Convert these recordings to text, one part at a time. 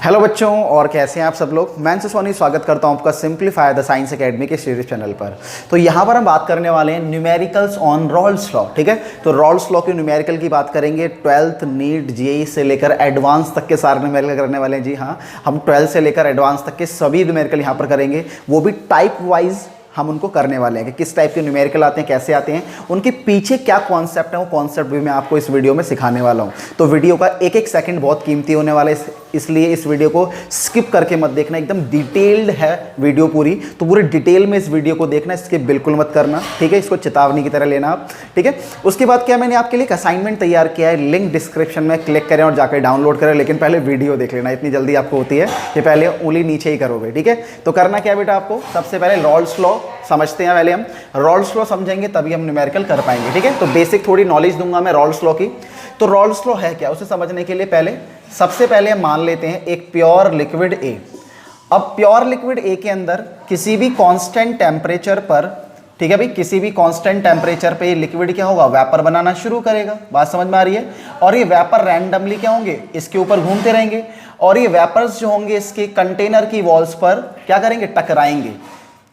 Hello बच्चों, और कैसे हैं आप सब लोग। मैं सोनी स्वागत करता हूं आपका सिंप्लीफाई द साइंस एकेडमी के सीरीज चैनल पर। तो यहां पर हम बात करने वाले हैं न्यूमेरिकल्स ऑन रॉल्स लॉ। ठीक है, तो रॉल्स लॉ के न्यूमेरिकल की बात करेंगे। 12th नीट जेईई से लेकर एडवांस तक के सारे न्यूमेरिकल करने वाले हैं। जी हाँ, हम 12 से लेकर एडवांस तक के सभी न्यूमेरिकल यहां पर करेंगे, वो भी टाइप वाइज हम उनको करने वाले हैं कि किस टाइप के न्यूमेरिकल आते हैं, कैसे आते हैं, उनके पीछे क्या कॉन्सेप्ट है, वो कॉन्सेप्ट भी मैं आपको इस वीडियो में सिखाने वाला हूं। तो वीडियो का एक एक सेकंड बहुत कीमती होने वाला है, इसलिए इस वीडियो को स्किप करके मत देखना। एकदम डिटेल्ड है वीडियो पूरी, तो पूरे डिटेल में इस वीडियो को देखना, इसके बिल्कुल मत करना। ठीक है, इसको चेतावनी की तरह लेना आप। ठीक है, उसके बाद क्या मैंने आपके लिए एक असाइनमेंट तैयार किया है, लिंक डिस्क्रिप्शन में क्लिक करें और जाकर डाउनलोड करें। लेकिन पहले वीडियो देख लेना, इतनी जल्दी आपको होती है कि पहले उंगली नीचे ही करोगे। ठीक है, तो करना क्या बेटा, आपको सबसे पहले रॉल्स लॉ समझते हैं। पहले हम रॉल्स लॉ समझेंगे तभी हम न्यूमेरिकल कर पाएंगे। ठीक है, तो बेसिक थोड़ी नॉलेज दूंगा मैं रॉल्स लॉ की। तो रॉल्स लॉ है क्या, उसे समझने के लिए सबसे पहले हम मान लेते हैं एक प्योर लिक्विड ए। अब प्योर लिक्विड ए के अंदर किसी भी कांस्टेंट टेम्परेचर पर, ठीक है भाई, किसी भी कांस्टेंट टेम्परेचर पे लिक्विड क्या होगा, वेपर बनाना शुरू करेगा। बात समझ में आ रही है। और ये वेपर रैंडमली क्या होंगे, इसके ऊपर घूमते रहेंगे, और ये वेपर्स जो होंगे इसके कंटेनर की वॉल्स पर क्या करेंगे, टकराएंगे।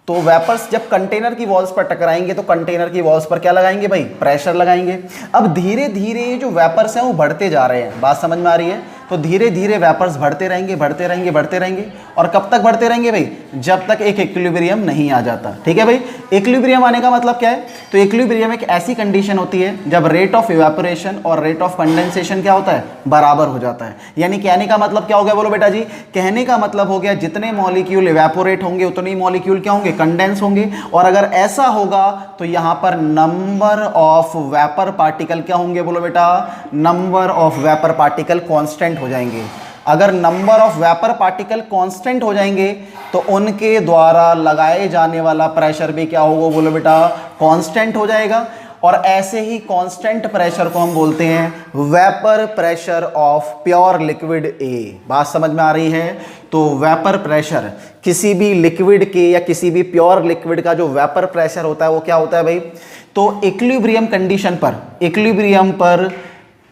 तो वेपर्स जब कंटेनर की वॉल्स पर टकराएंगे तो कंटेनर की वॉल्स पर क्या लगाएंगे भाई, प्रेशर लगाएंगे। अब धीरे धीरे ये जो वेपर्स हैं वो बढ़ते जा रहे हैं। बात समझ में आ रही है। तो धीरे धीरे वेपर्स बढ़ते रहेंगे, बढ़ते रहेंगे, बढ़ते रहेंगे, और कब तक बढ़ते रहेंगे भाई, जब तक एक इक्विलिब्रियम नहीं आ जाता। ठीक है भाई, इक्विलिब्रियम आने का मतलब क्या है, तो इक्विलिब्रियम एक ऐसी कंडीशन होती है जब रेट ऑफ इवेपोरेशन और रेट ऑफ कंडेंसेशन क्या होता है, बराबर हो जाता है। यानी कहने का मतलब क्या हो गया, बोलो बेटा जी। कहने का मतलब हो गया जितने मॉलिक्यूल इवेपोरेट होंगे उतने ही मॉलिक्यूल क्या होंगे, कंडेंस होंगे। और अगर ऐसा होगा तो यहां पर नंबर ऑफ वेपर पार्टिकल क्या होंगे, बोलो बेटा, number of vapour particle constant हो जाएंगे। अगर number of vapour particle constant हो जाएंगे तो उनके द्वारा लगाए जाने वाला प्रेशर भी क्या होगा, बोलो बेटा, कांस्टेंट हो जाएगा। और ऐसे ही कांस्टेंट प्रेशर को हम बोलते हैं vapour pressure of pure liquid ए। बात समझ में आ रही है। तो वेपर प्रेशर किसी भी लिक्विड के या किसी भी प्योर लिक्विड का जो वेपर प्रेशर होता है वो क्या होता है भाई, तो इक्विलिब्रियम कंडीशन पर,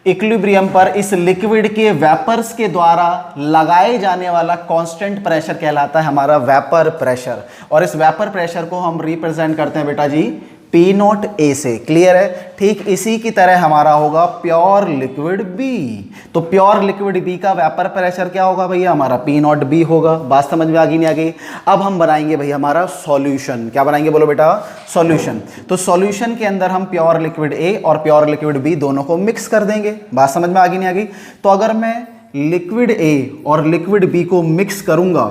इक्विलिब्रियम पर इस लिक्विड के वेपर्स के द्वारा लगाए जाने वाला कांस्टेंट प्रेशर कहलाता है हमारा वेपर प्रेशर। और इस वेपर प्रेशर को हम रिप्रेजेंट करते हैं बेटा जी पी नॉट ए से। क्लियर है। ठीक इसी की तरह हमारा होगा प्योर लिक्विड बी। तो प्योर लिक्विड बी का वेपर प्रेशर क्या होगा भैया, हमारा पी नॉट बी होगा। बात समझ में आ गई नहीं आ गई। अब हम बनाएंगे भाई हमारा सॉल्यूशन। क्या बनाएंगे, बोलो बेटा, सॉल्यूशन। तो सॉल्यूशन के अंदर हम प्योर लिक्विड ए और प्योर लिक्विड बी दोनों को मिक्स कर देंगे। बात समझ में आ गई नहीं आ गई। तो अगर मैं लिक्विड ए और लिक्विड बी को मिक्स करूंगा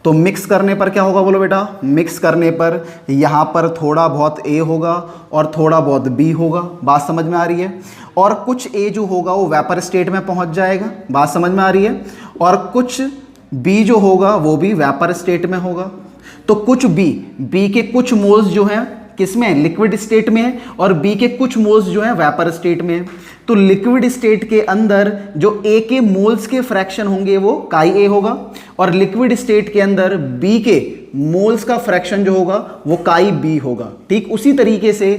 तो मिक्स करने पर क्या होगा, बोलो बेटा, मिक्स करने पर यहां पर थोड़ा बहुत ए होगा और थोड़ा बहुत बी होगा। बात समझ में आ रही है। और कुछ ए जो होगा वो वेपर स्टेट में पहुंच जाएगा। बात समझ में आ रही है। और कुछ बी जो होगा वो भी वेपर स्टेट में होगा। तो कुछ बी के कुछ मोल्स जो हैं किसमें, लिक्विड स्टेट में है, और बी के कुछ मोल्स जो हैं वेपर स्टेट में है। तो लिक्विड स्टेट के अंदर जो ए के मोल्स के फ्रैक्शन होंगे वो काई ए होगा, और लिक्विड स्टेट के अंदर बी के मोल्स का फ्रैक्शन जो होगा वो काई बी होगा। ठीक उसी तरीके से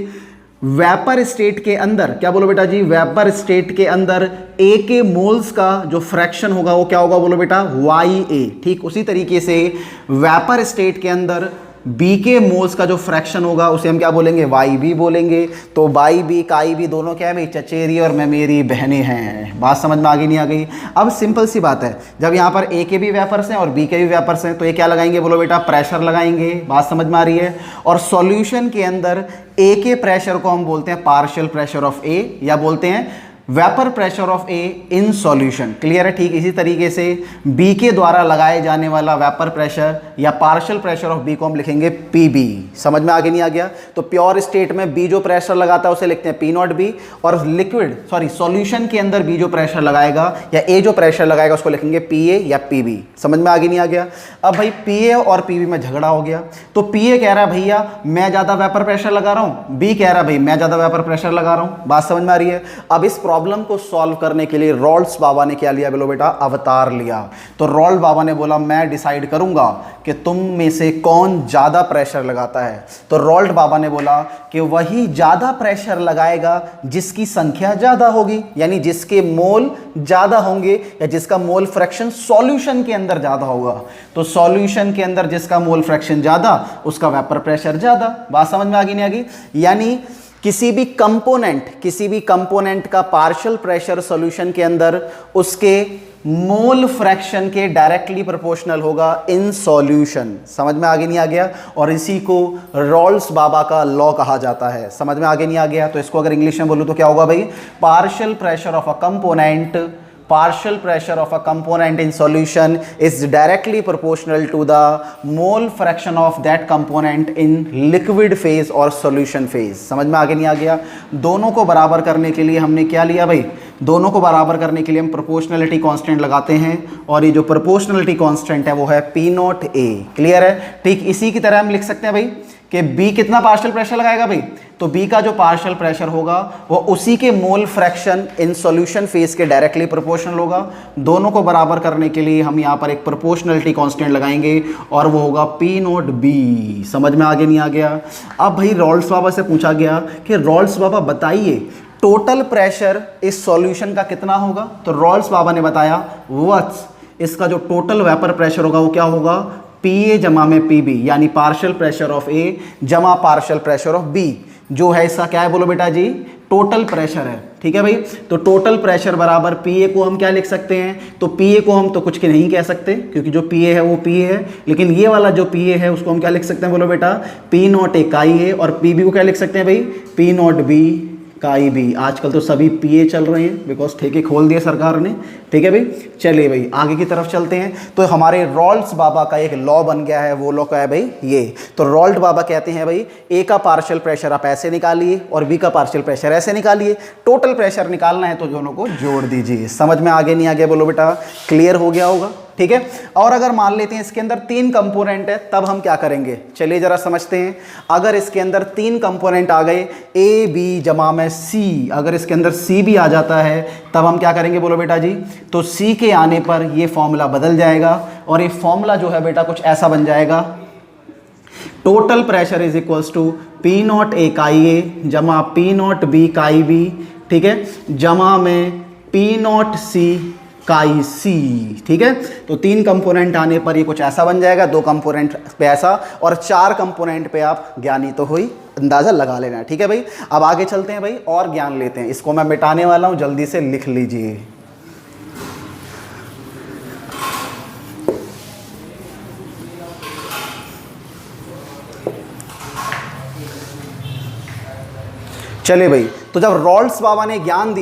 वेपर स्टेट के अंदर क्या, बोलो बेटा जी, वेपर स्टेट के अंदर ए के मोल्स का जो फ्रैक्शन होगा वो क्या होगा, बोलो बेटा, वाई ए। ठीक उसी तरीके से वेपर स्टेट के अंदर बी के मोल्स का जो फ्रैक्शन होगा उसे हम क्या बोलेंगे, वाई बी बोलेंगे। तो वाई बी काई बी दोनों क्या है भाई, चचेरी और मेरी बहनें हैं। बात समझ में आ गई नहीं आ गई। अब सिंपल सी बात है, जब यहाँ पर ए के भी वेपर्स हैं और बी के भी वेपर्स हैं तो ये क्या लगाएंगे, बोलो बेटा, प्रेशर लगाएंगे। बात समझ में आ रही है। और सॉल्यूशन के अंदर ए के प्रेशर को हम बोलते हैं पार्शियल प्रेशर ऑफ ए, या बोलते हैं vapour pressure of A in solution. Clear है। ठीक इसी तरीके से बी के द्वारा लगाए जाने वाला वेपर प्रेशर या पार्शियल प्रेशर ऑफ बी को हम लिखेंगे पी बी। समझ में आगे नहीं आ गया। तो प्योर स्टेट में बी जो प्रेशर लगाता है उसे लिखते हैं पी नॉट बी, और सॉल्यूशन के अंदर बी जो प्रेशर लगाएगा या ए जो प्रेशर लगाएगा उसको लिखेंगे पी ए या पी बी। समझ में आगे नहीं आ गया। अब भाई पी ए और पी बी में झगड़ा हो गया। तो पी ए कह रहा है भैया मैं ज्यादा वेपर प्रेशर लगा रहा हूं, बी कह रहा है भाई मैं ज्यादा वेपर प्रेशर लगा रहा हूं। बात समझ में आ रही है। अब इस प्रॉब्लम को सॉल्व करने के लिए रॉल्स बाबा ने क्या लिया बोलो बेटा, अवतार लिया। तो रॉल्स बाबा ने बोला मैं डिसाइड करूंगा कि तुम में से कौन ज़्यादा प्रेशर लगाता है। तो रॉल्ट बाबा ने बोला कि वही ज़्यादा प्रेशर लगाएगा जिसकी संख्या ज़्यादा होगी, यानी जिसके मोल ज़्यादा होंगे या जिसका मोल फ्रैक्शन सॉल्यूशन के अंदर ज़्यादा होगा। तो सॉल्यूशन के अंदर जिसका मोल फ्रैक्शन ज़्यादा उसका वेपर प्रेशर ज़्यादा। बात समझ में आ गई नहीं आ गई? यानी किसी भी कंपोनेंट का पार्शियल प्रेशर सॉल्यूशन के अंदर उसके मोल फ्रैक्शन के डायरेक्टली प्रोपोर्शनल होगा इन सॉल्यूशन। समझ में आगे नहीं आ गया? और इसी को रॉल्स बाबा का लॉ कहा जाता है। समझ में आगे नहीं आ गया? तो इसको अगर इंग्लिश में बोलूं तो क्या होगा भाई, partial pressure of a component in solution is directly proportional to the mole fraction of that component in liquid phase or solution phase। समझ में आगे नहीं आ गया? दोनों को बराबर करने के लिए हमने क्या लिया भाई, दोनों को बराबर करने के लिए हम प्रोपोर्शनलिटी कांस्टेंट लगाते हैं, और ये जो प्रोपोर्शनलिटी कांस्टेंट है वो है P नॉट A। क्लियर है? ठीक इसी की तरह हम लिख सकते हैं भाई कि B कितना पार्शियल प्रेशर लगाएगा भाई, तो B का जो पार्शियल प्रेशर होगा वो उसी के मोल फ्रैक्शन इन सॉल्यूशन फेज के डायरेक्टली प्रोपोर्शनल होगा। दोनों को बराबर करने के लिए हम यहाँ पर एक प्रोपोर्शनलिटी कांस्टेंट लगाएंगे और वो होगा P नॉट B। समझ में आगे नहीं आ गया? अब भाई रॉल्स बाबा से पूछा गया कि रॉल्स बाबा बताइए टोटल प्रेशर इस सॉल्यूशन का कितना होगा। तो रॉल्स बाबा ने बताया व्हाट्स इसका जो टोटल वेपर प्रेशर होगा वो क्या होगा, PA जमा में PB, यानी पार्शियल प्रेशर ऑफ A जमा पार्शियल प्रेशर ऑफ B, जो है इसका क्या है बोलो बेटा जी, टोटल प्रेशर है। ठीक है भाई? तो टोटल प्रेशर बराबर PA को हम क्या लिख सकते हैं, तो PA को हम तो कुछ के नहीं कह सकते क्योंकि जो PA है वो PA है, लेकिन ये वाला जो PA है उसको हम क्या लिख सकते हैं बोलो बेटा, P नॉट इकाई है, और PB को क्या लिख सकते हैं भाई, P नॉट B इकाई B। आजकल तो सभी PA चल रहे हैं बिकॉज ठेके खोल दिए सरकार ने। ठीक है भाई? चलिए भाई आगे की तरफ चलते हैं। तो हमारे रॉल्स बाबा का एक लॉ बन गया है, वो लॉ क्या है भाई, ये। तो रॉल्ट बाबा कहते हैं भाई A का पार्शियल प्रेशर आप ऐसे निकालिए और B का पार्शियल प्रेशर ऐसे निकालिए, टोटल प्रेशर निकालना है तो दोनों को जोड़ दीजिए। समझ में आगे नहीं आ गया बोलो बेटा? क्लियर हो गया होगा? ठीक है। और अगर मान लेते हैं इसके अंदर 3 कंपोनेंट है तब हम क्या करेंगे, चलिए जरा समझते हैं। अगर इसके अंदर 3 कंपोनेंट आ गए A B जमा में C, अगर इसके अंदर C भी आ जाता है तब हम क्या करेंगे बोलो बेटा जी, तो C के आने पर ये फॉर्मूला बदल जाएगा और ये फॉर्मूला जो है बेटा कुछ ऐसा बन जाएगा, total pressure is equals to P not A इकाई A जमा P नॉट B इकाई B, ठीक है, जमा में P नॉट C काई C। ठीक है? तो 3 कंपोनेंट आने पर ये कुछ ऐसा बन जाएगा, 2 कंपोनेंट पे ऐसा, और 4 कंपोनेंट पे आप ज्ञानी तो हुई, अंदाजा लगा लेना। ठीक है भाई? अब आगे चलते हैं भाई और ज्ञान लेते हैं। इसको मैं मिटाने वाला हूं, जल्दी से लिख लीजिए। चलिए भाई, तो जब रॉल्स बाबा ने ज्ञान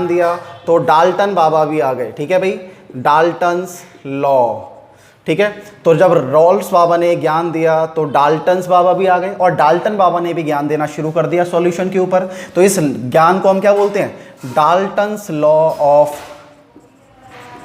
दिया तो डाल्टन बाबा भी आ गए। ठीक है भाई? Dalton's law. ठीक है? तो जब रॉल्स बाबा ने ज्ञान दिया तो डाल्टन्स बाबा भी आ गए और डाल्टन बाबा ने भी ज्ञान देना शुरू कर दिया सॉल्यूशन के ऊपर। तो इस ज्ञान को हम क्या बोलते हैं, Dalton's law of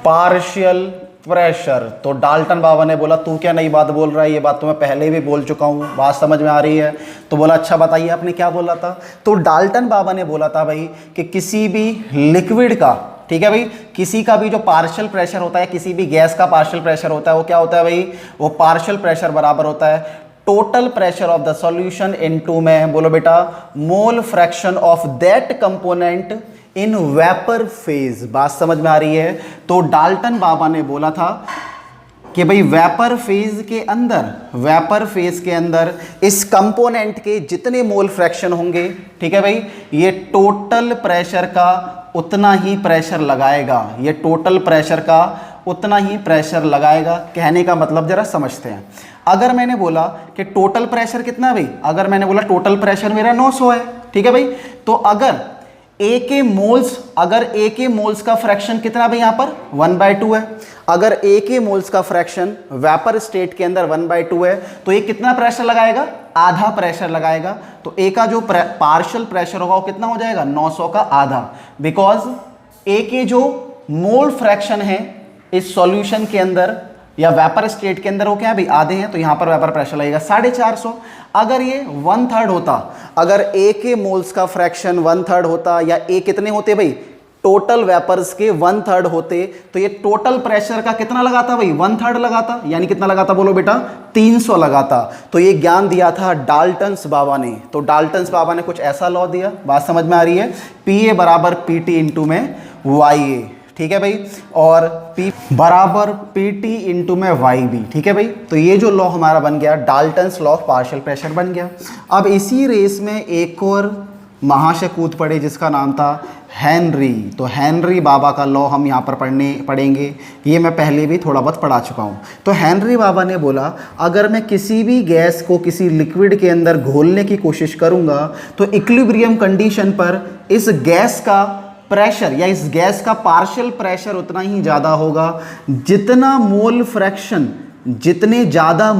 partial pressure. तो डाल्टन बाबा ने बोला तू क्या नई बात बोल रहा है, ये बात तो मैं पहले भी बोल चुका हूँ, बात समझ में आ रही है? तो बोला अच्छा बताइए आपने क्या बोला था। तो डाल्टन बाबा ने बोला था भाई कि किसी भी लिक्विड का, ठीक है भाई, किसी का भी जो पार्शियल प्रेशर होता है, किसी भी गैस का पार्शियल प्रेशर होता है, वो क्या होता है भाई, वो पार्शियल प्रेशर बराबर होता है total pressure of the solution into में बोलो बेटा mole fraction of that component in vapour phase. बात समझ में आ रही है? तो डाल्टन बाबा ने बोला था कि भाई वेपर फेज के अंदर इस कंपोनेंट के जितने मोल फ्रैक्शन होंगे, ठीक है भाई, ये टोटल प्रेशर का उतना ही प्रेशर लगाएगा, ये टोटल प्रेशर का उतना ही प्रेशर लगाएगा। कहने का मतलब जरा समझते हैं। अगर मैंने बोला कि टोटल प्रेशर कितना भाई, अगर मैंने बोला टोटल प्रेशर मेरा 900 है, ठीक है भाई, तो अगर A के मोल्स का फ्रैक्शन कितना भाई यहाँ पर 1/2 है, अगर A के मोल्स का फ्रैक्शन वेपर स्टेट के अंदर 1/2 है तो ये कितना प्रेशर लगाएगा, आधा प्रेशर लगाएगा। तो A का जो पार्शियल प्रेशर होगा वो कितना हो जाएगा, 900 का आधा, बिकॉज A के जो मोल फ्रैक्शन है इस सॉल्यूशन के अंदर या वेपर स्टेट के अंदर वो क्या है भाई आधे हैं, तो यहाँ पर वेपर प्रेशर लगेगा 450। अगर ये 1/3 होता, अगर ए के मोल्स का फ्रैक्शन 1/3 होता, या ए कितने होते भाई टोटल वेपर्स के 1/3 होते, तो ये टोटल प्रेशर का कितना लगाता भाई 1/3 लगाता, यानी कितना लगाता बोलो बेटा 300 लगाता। तो ये ज्ञान दिया था डाल्टन्स बाबा ने। तो डाल्टन्स बाबा ने कुछ ऐसा लॉ दिया, बात समझ में आ रही है, पी ए बराबर पी टी इंटू में वाई ए, ठीक है भाई, और P बराबर पी टी इंटू में वाई बी, ठीक है भाई। तो ये जो लॉ हमारा बन गया Dalton's law of partial pressure बन गया। अब इसी रेस में एक और महाशय कूद पड़े जिसका नाम था हेनरी। तो हेनरी बाबा का लॉ हम यहाँ पर पढ़ेंगे, ये मैं पहले भी थोड़ा बहुत पढ़ा चुका हूँ। तो हेनरी बाबा ने बोला अगर मैं किसी भी गैस को किसी लिक्विड के अंदर घोलने की कोशिश करूँगा तो इक्विलिब्रियम कंडीशन पर इस गैस का प्रेशर या इस गैस का पार्शियल प्रेशर उतना ही ज़्यादा होगा जितना मोल फ्रैक्शन, जितने ज़्यादा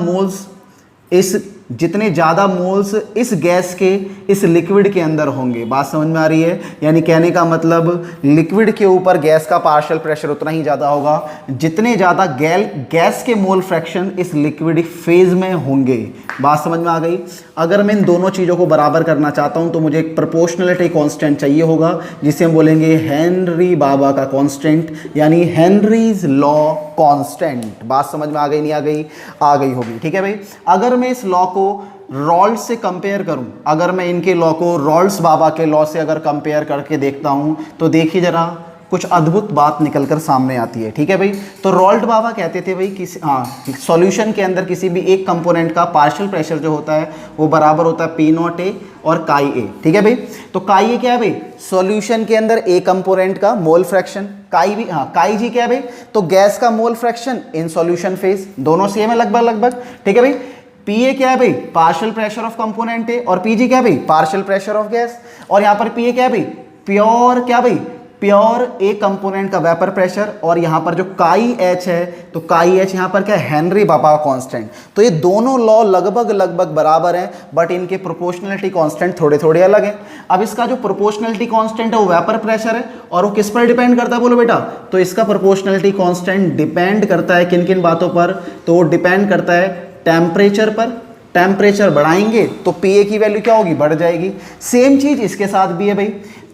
मोल्स इस गैस के इस लिक्विड के अंदर होंगे। बात समझ में आ रही है, यानी कहने का मतलब लिक्विड के ऊपर गैस का पार्शियल प्रेशर उतना ही ज़्यादा होगा जितने ज़्यादा गैस के मोल फ्रैक्शन इस लिक्विड फेज में होंगे। बात समझ में आ गई। अगर मैं इन दोनों चीज़ों को बराबर करना चाहता हूं तो मुझे एक प्रोपोर्शनलिटी कांस्टेंट चाहिए होगा जिसे हम बोलेंगे हेनरी बाबा का कांस्टेंट, यानी हेनरीज लॉ कांस्टेंट। बात समझ में आ गई नहीं आ गई? आ गई होगी, ठीक है भाई। अगर मैं इस लॉ को रॉल्स से कंपेयर करूं, अगर मैं इनके लॉ को रॉल्स बाबा के लॉ से अगर कंपेयर करके देखता हूं तो देखिए जरा कुछ अद्भुत बात निकलकर सामने आती है, ठीक है भाई। तो रॉल्ट बाबा कहते थे भाई किसी सॉल्यूशन के अंदर किसी भी एक कंपोनेंट का पार्शियल प्रेशर जो होता है वो बराबर होता है पी नॉट ए और काई ए, ठीक है भाई। तो काई ए क्या है भाई सॉल्यूशन के अंदर ए कंपोनेंट का मोल फ्रैक्शन, काई जी क्या है भाई तो गैस का मोल फ्रैक्शन इन सॉल्यूशन फेज, दोनों सेम है लगभग, ठीक है भाई। पी ए क्या है भाई पार्शियल प्रेशर ऑफ कंपोनेंट ए और पी जी क्या है भाई पार्शियल प्रेशर ऑफ गैस, और यहाँ पर पी ए क्या है भाई प्योर क्या भाई प्योर ए कंपोनेंट का वेपर प्रेशर, और यहाँ पर जो काई एच है तो काई एच यहाँ पर क्या है हेनरी बाबा का कांस्टेंट। तो ये दोनों लॉ लगभग बराबर हैं बट इनके प्रोपोर्शनलिटी कांस्टेंट थोड़े अलग हैं। अब इसका जो प्रोपोर्शनलिटी कांस्टेंट है वो वेपर प्रेशर है और वो किस पर डिपेंड करता है बोलो बेटा, तो इसका प्रोपोर्शनलिटी कांस्टेंट डिपेंड करता है किन किन बातों पर, तो वो डिपेंड करता है टेम्परेचर पर। टेम्परेचर बढ़ाएंगे तो पी ए की वैल्यू क्या होगी बढ़ जाएगी। सेम चीज इसके साथ भी है भाई।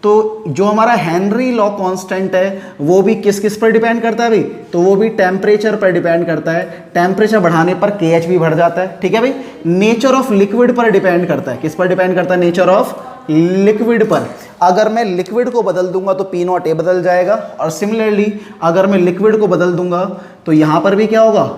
तो जो हमारा हेनरी लॉ कांस्टेंट है वो भी किस पर डिपेंड करता है भाई, तो वो भी टेम्परेचर पर डिपेंड करता है। टेम्परेचर बढ़ाने पर के एच भी बढ़ जाता है, ठीक है भाई। नेचर ऑफ लिक्विड पर डिपेंड करता है, किस पर डिपेंड करता है नेचर ऑफ लिक्विड पर। अगर मैं लिक्विड को बदल दूंगा तो पी नॉट ए बदल जाएगा, और सिमिलरली अगर मैं लिक्विड को बदल दूंगा तो यहां पर भी क्या होगा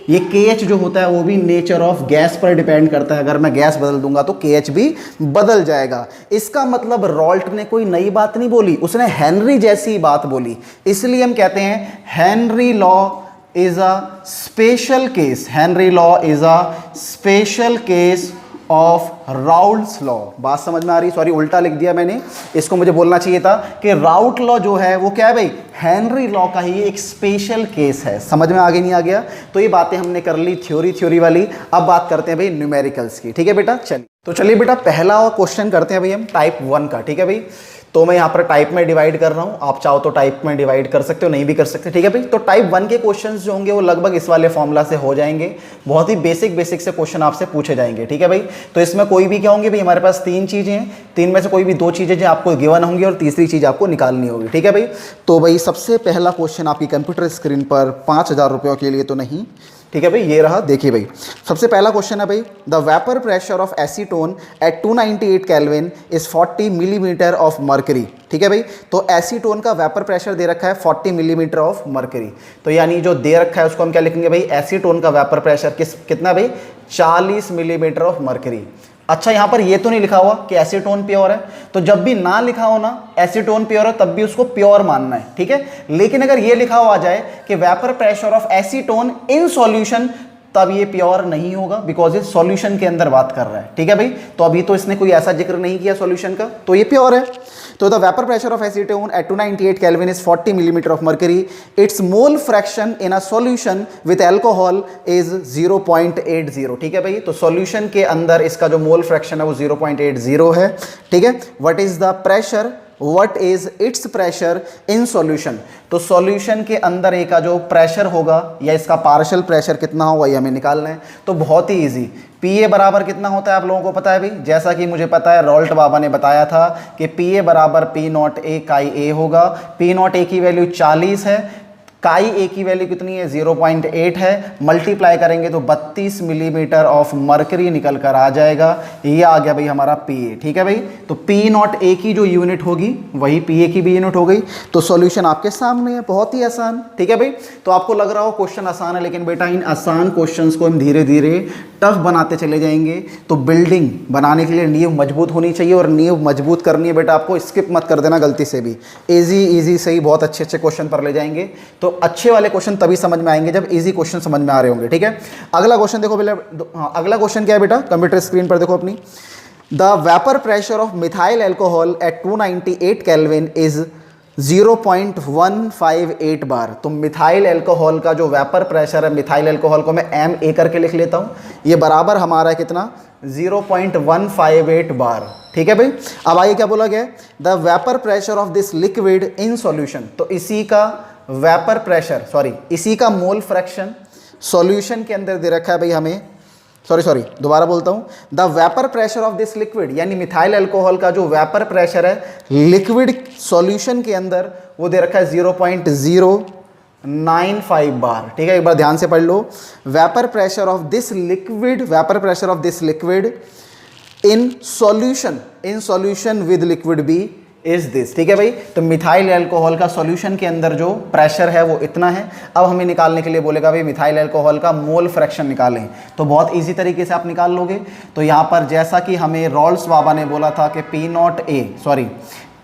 ये के एच जो होता है वो भी नेचर ऑफ गैस पर डिपेंड करता है। अगर मैं गैस बदल दूंगा तो के एच भी बदल जाएगा। इसका मतलब रॉल्ट ने कोई नई बात नहीं बोली, उसने हेनरी जैसी बात बोली। इसलिए हम कहते हैं Henry law is a special case, Henry law is a special case of Raoult's law. बात समझ में आ रही, सॉरी उल्टा लिख दिया मैंने, इसको मुझे बोलना चाहिए था कि राउल्ट लॉ जो है वो क्या है भाई हेनरी लॉ का ही एक स्पेशल केस है। समझ में आगे नहीं आ गया? तो ये बातें हमने कर ली थ्योरी वाली। अब बात करते हैं भाई न्यूमेरिकल्स की, ठीक है बेटा। चलिए बेटा पहला क्वेश्चन करते हैं भाई हम टाइप 1 का, ठीक है भाई। तो मैं यहाँ पर टाइप में डिवाइड कर रहा हूँ, आप चाहो तो टाइप में डिवाइड कर सकते हो, नहीं भी कर सकते, ठीक है भाई। तो टाइप 1 के क्वेश्चंस जो होंगे वो लगभग इस वाले फॉर्मूला से हो जाएंगे। बहुत ही बेसिक से क्वेश्चन आपसे पूछे जाएंगे, ठीक है भाई। तो इसमें कोई भी क्या होंगे भाई हमारे पास 3 चीज़ें हैं, 3 में से कोई भी 2 चीज़ें जो आपको गिवन होंगी और तीसरी चीज़ आपको निकालनी होगी, ठीक है भाई। तो भाई सबसे पहला क्वेश्चन आपकी कंप्यूटर स्क्रीन पर 5000 रुपयों के लिए तो नहीं, ठीक है भाई, ये रहा। देखिए भाई सबसे पहला क्वेश्चन है भाई the vapour pressure of acetone at 298 kelvin is 40 millimetre of mercury, ठीक है भाई। तो एसीटोन का वेपर प्रेशर दे रखा है 40 मिलीमीटर ऑफ मर्करी। तो यानी जो दे रखा है उसको हम क्या लिखेंगे भाई एसीटोन का वेपर प्रेशर कितना भाई 40 मिलीमीटर ऑफ मर्करी। अच्छा यहाँ पर ये तो नहीं लिखा हुआ कि एसीटोन प्योर है, तो जब भी ना लिखा हो ना एसीटोन प्योर है तब भी उसको प्योर मानना है, ठीक है। लेकिन अगर ये लिखा हुआ जाए कि vapour pressure of acetone in solution, तब ये प्योर नहीं होगा बिकॉज ये सॉल्यूशन के अंदर बात कर रहा है, ठीक है भाई। तो अभी तो इसने कोई ऐसा जिक्र नहीं किया सॉल्यूशन का, तो ये प्योर है। तो the vapour pressure of acetone at 298 kelvin is 40 millimetre of mercury. Its mole fraction in a solution with alcohol is 0.80, ठीक है भाई। तो सॉल्यूशन के अंदर इसका जो मोल फ्रैक्शन है वो 0.80 है, ठीक है। What is the pressure, what is it's pressure in solution. तो सॉल्यूशन के अंदर ए का जो प्रेशर होगा या इसका पार्शियल प्रेशर कितना होगा ये हमें निकालना है। तो बहुत ही इजी, पी ए बराबर कितना होता है आप लोगों को पता है भाई, जैसा कि मुझे पता है रॉल्ट बाबा ने बताया था कि पी ए बराबर पी नॉट ए काई ए होगा। पी नॉट ए की वैल्यू 40 है, काई ए की वैल्यू कितनी है 0.8 है, मल्टीप्लाई करेंगे तो 32 मिलीमीटर ऑफ मर्करी निकल कर आ जाएगा। ये आ गया भाई हमारा पी ए, ठीक है भाई। तो पी नॉट ए की जो यूनिट होगी वही पी ए की भी यूनिट हो गई। तो सॉल्यूशन आपके सामने है, बहुत ही आसान, ठीक है भाई। तो आपको लग रहा हो क्वेश्चन आसान है, लेकिन बेटा इन आसान क्वेश्चंस को हम धीरे धीरे टफ बनाते चले जाएंगे। तो बिल्डिंग बनाने के लिए नींव मजबूत होनी चाहिए, और नींव मजबूत करनी है बेटा आपको, स्किप मत कर देना गलती से भी। इजी इजी सही बहुत अच्छे अच्छे क्वेश्चन पर ले जाएंगे। तो अच्छे वाले क्वेश्चन तभी समझ में आएंगे जब इजी क्वेश्चन समझ में आ रहे होंगे, ठीक है। अगला क्वेश्चन देखो पहले, अगला क्वेश्चन क्या है बेटा, कंप्यूटर स्क्रीन पर देखो अपनी। The vapour pressure of methyl alcohol at 298 kelvin is 0.158 bar. तो मिथाइल एल्कोहल का जो वेपर प्रेशर है, मिथाइल एल्कोहल को मैं एम ए करके लिख लेता हूँ, ये बराबर हमारा है कितना 0.158 बार, ठीक है भाई। अब आइए क्या बोला गया, the vapour pressure of this liquid in solution. तो इसी का वेपर प्रेशर, इसी का मोल फ्रैक्शन सॉल्यूशन के अंदर दे रखा है भाई हमें, दोबारा बोलता हूं, the vapour pressure of this liquid, यानी मिथाइल अल्कोहल का जो वेपर प्रेशर है लिक्विड सॉल्यूशन के अंदर वो दे रखा है 0.095 बार, ठीक है। एक बार ध्यान से पढ़ लो, vapour pressure of this liquid in solution with liquid B is this, ठीक है भाई। तो मिथाइल अल्कोहल का सॉल्यूशन के अंदर जो प्रेशर है वो इतना है। अब हमें निकालने के लिए बोलेगा भाई मिथाइल अल्कोहल का मोल फ्रैक्शन निकालें, तो बहुत इजी तरीके से आप निकाल लोगे। तो यहाँ पर जैसा कि हमें रॉल्स बाबा ने बोला था कि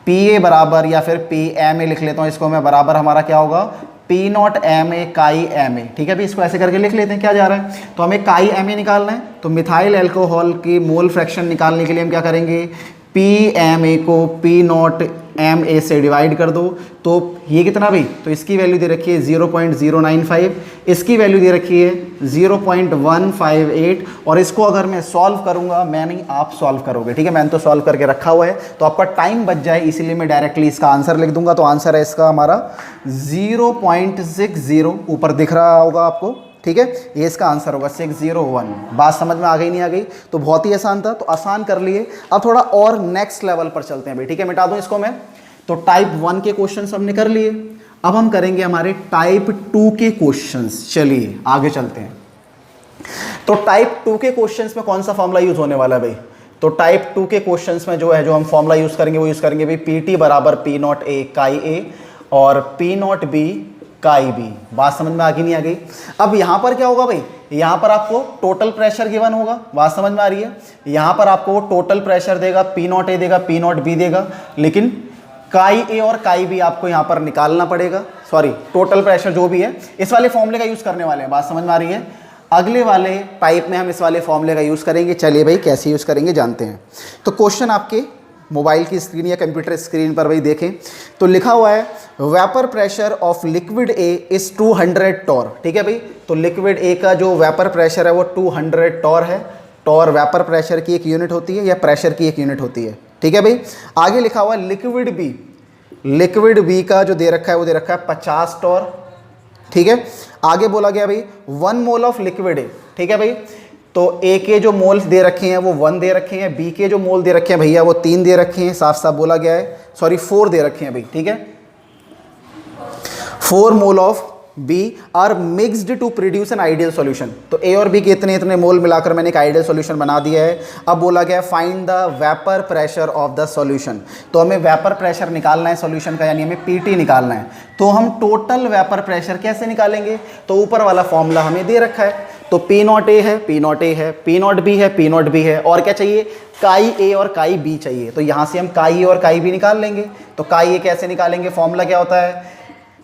पी ए बराबर, या फिर पी एम ए लिख लेता हूँ इसको मैं, बराबर हमारा क्या होगा पी नॉट एम ए काई एम ए, ठीक है भाई। इसको ऐसे करके लिख लेते हैं, क्या जा रहा है, तो हमें काई एम ए निकालना है। तो मिथाइल अल्कोहल की मोल फ्रैक्शन निकालने के लिए हम क्या करेंगे, पी एम ए को पी नॉट एम ए से डिवाइड कर दो, तो ये कितना भाई, तो इसकी वैल्यू दे रखी है 0.095, इसकी वैल्यू दे रखी है 0.158, और इसको अगर मैं सॉल्व करूंगा, मैं नहीं आप सॉल्व करोगे, ठीक है। मैंने तो सॉल्व करके रखा हुआ है, तो आपका टाइम बच जाए इसीलिए मैं डायरेक्टली इसका आंसर लिख दूंगा। तो आंसर है इसका हमारा 0.60, ऊपर दिख रहा होगा आपको, ठीक है। ये इसका आंसर होगा 601। बात समझ में आ गई नहीं आ गई, तो बहुत ही आसान था, तो आसान कर लिए। अब थोड़ा और नेक्स्ट लेवल पर चलते हैं भाई, ठीक है। मिटा दूं इसको मैं। तो टाइप 1 के क्वेश्चंस हमने कर लिए, अब हम करेंगे हमारे टाइप 2 के क्वेश्चंस। चलिए आगे चलते हैं। तो टाइप 2 के क्वेश्चंस में कौन सा फॉर्मूला यूज होने वाला है भाई, तो टाइप 2 के क्वेश्चंस में जो हम फॉर्मूला यूज करेंगे वो यूज करेंगे भाई पी टी बराबर पी नॉट ए काई ए और पी नॉट बी काई बी। बात समझ में आ गई नहीं आ गई। अब यहां पर क्या होगा भाई, यहां पर आपको टोटल प्रेशर गिवन होगा, बात समझ में आ रही है। यहां पर आपको टोटल प्रेशर देगा, पी नॉट ए देगा, पी नॉट बी देगा, लेकिन काई ए और काई बी आपको यहां पर निकालना पड़ेगा। टोटल प्रेशर जो भी है, इस वाले फॉर्मूले का यूज करने वाले हैं, बात समझ में आ रही है। अगले वाले टाइप में हम इस वाले फॉर्मूले का यूज करेंगे। चलिए भाई कैसे यूज करेंगे जानते हैं। तो क्वेश्चन आपके मोबाइल की स्क्रीन या कंप्यूटर स्क्रीन पर भाई देखें, तो लिखा हुआ है vapour pressure of liquid A is 200 torr, ठीक है भाई। तो लिक्विड ए का जो वेपर प्रेशर है वो 200 टॉर है। टॉर वेपर प्रेशर की एक यूनिट होती है या प्रेशर की एक यूनिट होती है, ठीक है भाई। आगे लिखा हुआ है लिक्विड बी का जो दे रखा है वो दे रखा है 50 टॉर, ठीक है। आगे बोला गया भाई 1 मोल ऑफ लिक्विड ए, ठीक है भाई। तो ए के जो मोल्स दे रखे हैं वो 1 दे रखे हैं, बी के जो मोल दे रखे हैं भैया वो 3 दे रखे हैं, साफ साफ बोला गया है, 4 दे रखे हैं भाई, ठीक है। 4 mole of B are mixed to produce an ideal solution. तो ए और बी के इतने इतने मोल मिलाकर मैंने एक आइडियल सॉल्यूशन बना दिया है। अब बोला गया find the vapour pressure of the solution. तो हमें वेपर प्रेशर निकालना है सॉल्यूशन का, यानी हमें पीटी निकालना है। तो हम टोटल वेपर प्रेशर कैसे निकालेंगे, तो ऊपर वाला फॉर्मूला हमें दे रखा है। तो पी नॉट ए है, पी नॉट ए है, पी नॉट बी है, पी नॉट बी है, और क्या चाहिए, काई ए और काई बी चाहिए। तो यहाँ से हम काई ए और काई बी निकाल लेंगे। तो काई ए कैसे निकालेंगे, फॉर्मूला क्या होता है,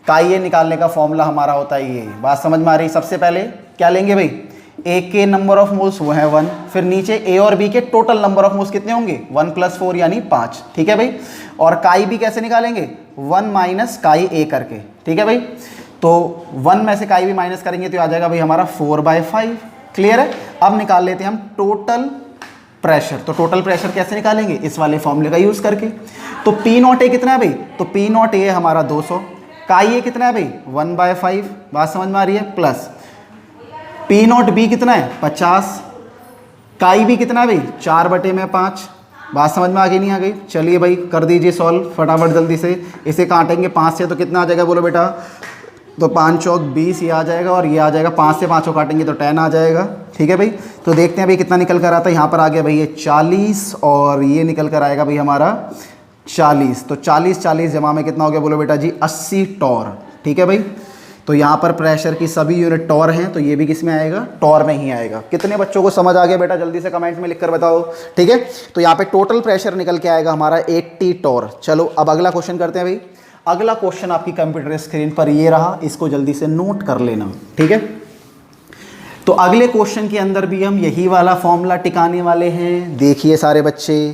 काई ए निकालने का फॉर्मूला हमारा होता है ये। बात समझ में आ रही। सबसे पहले क्या लेंगे भाई, ए के नंबर ऑफ मोल्स वो है 1, फिर नीचे ए और बी के टोटल नंबर ऑफ मोल्स कितने होंगे 1 + 4 यानी 5, ठीक है भाई। और काई बी कैसे निकालेंगे, 1 - काई ए करके, ठीक है भाई। तो 1 में से काई बी माइनस करेंगे तो आ जाएगा भाई हमारा 4/5, क्लियर है। अब निकाल लेते हैं हम टोटल प्रेशर। तो टोटल प्रेशर कैसे निकालेंगे, इस वाले फॉर्मूले का यूज़ करके। तो पी नॉट ए कितना है भाई, तो पी नॉट ए हमारा 200, काई ए कितना है भाई 1/5, बात समझ में आ रही है, प्लस पी नॉट बी कितना है 50, काई बी कितना है भाई 4/5, बात समझ में आ गई नहीं आ गई। चलिए भाई कर दीजिए सॉल्व फटाफट जल्दी से, इसे काटेंगे 5 से तो कितना आ जाएगा बोलो बेटा, तो 5 चौक 20 ये आ जाएगा और ये आ जाएगा, 5 से 5 काटेंगे तो 10 आ जाएगा। ठीक है भाई, तो देखते हैं भाई कितना निकल कर आता है। यहाँ पर आ गया भाई ये 40 और ये निकल कर आएगा भाई हमारा 40। तो 40 जमा में कितना हो गया बोलो बेटा जी 80 टॉर। ठीक है भाई, तो यहाँ पर प्रेशर की सभी यूनिट टॉर हैं, तो ये भी किस में आएगा, टॉर में ही आएगा। कितने बच्चों को समझ आ गया बेटा, जल्दी से कमेंट में लिखकर बताओ। ठीक है, तो यहाँ पे टोटल प्रेशर निकल के आएगा हमारा 80 टॉर। चलो अब अगला क्वेश्चन करते हैं भाई। अगला क्वेश्चन आपकी कंप्यूटर स्क्रीन पर ये रहा, इसको जल्दी से नोट कर लेना। ठीक है, तो अगले क्वेश्चन के अंदर भी हम यही वाला फॉर्मूला टिकाने वाले हैं। देखिए सारे बच्चे,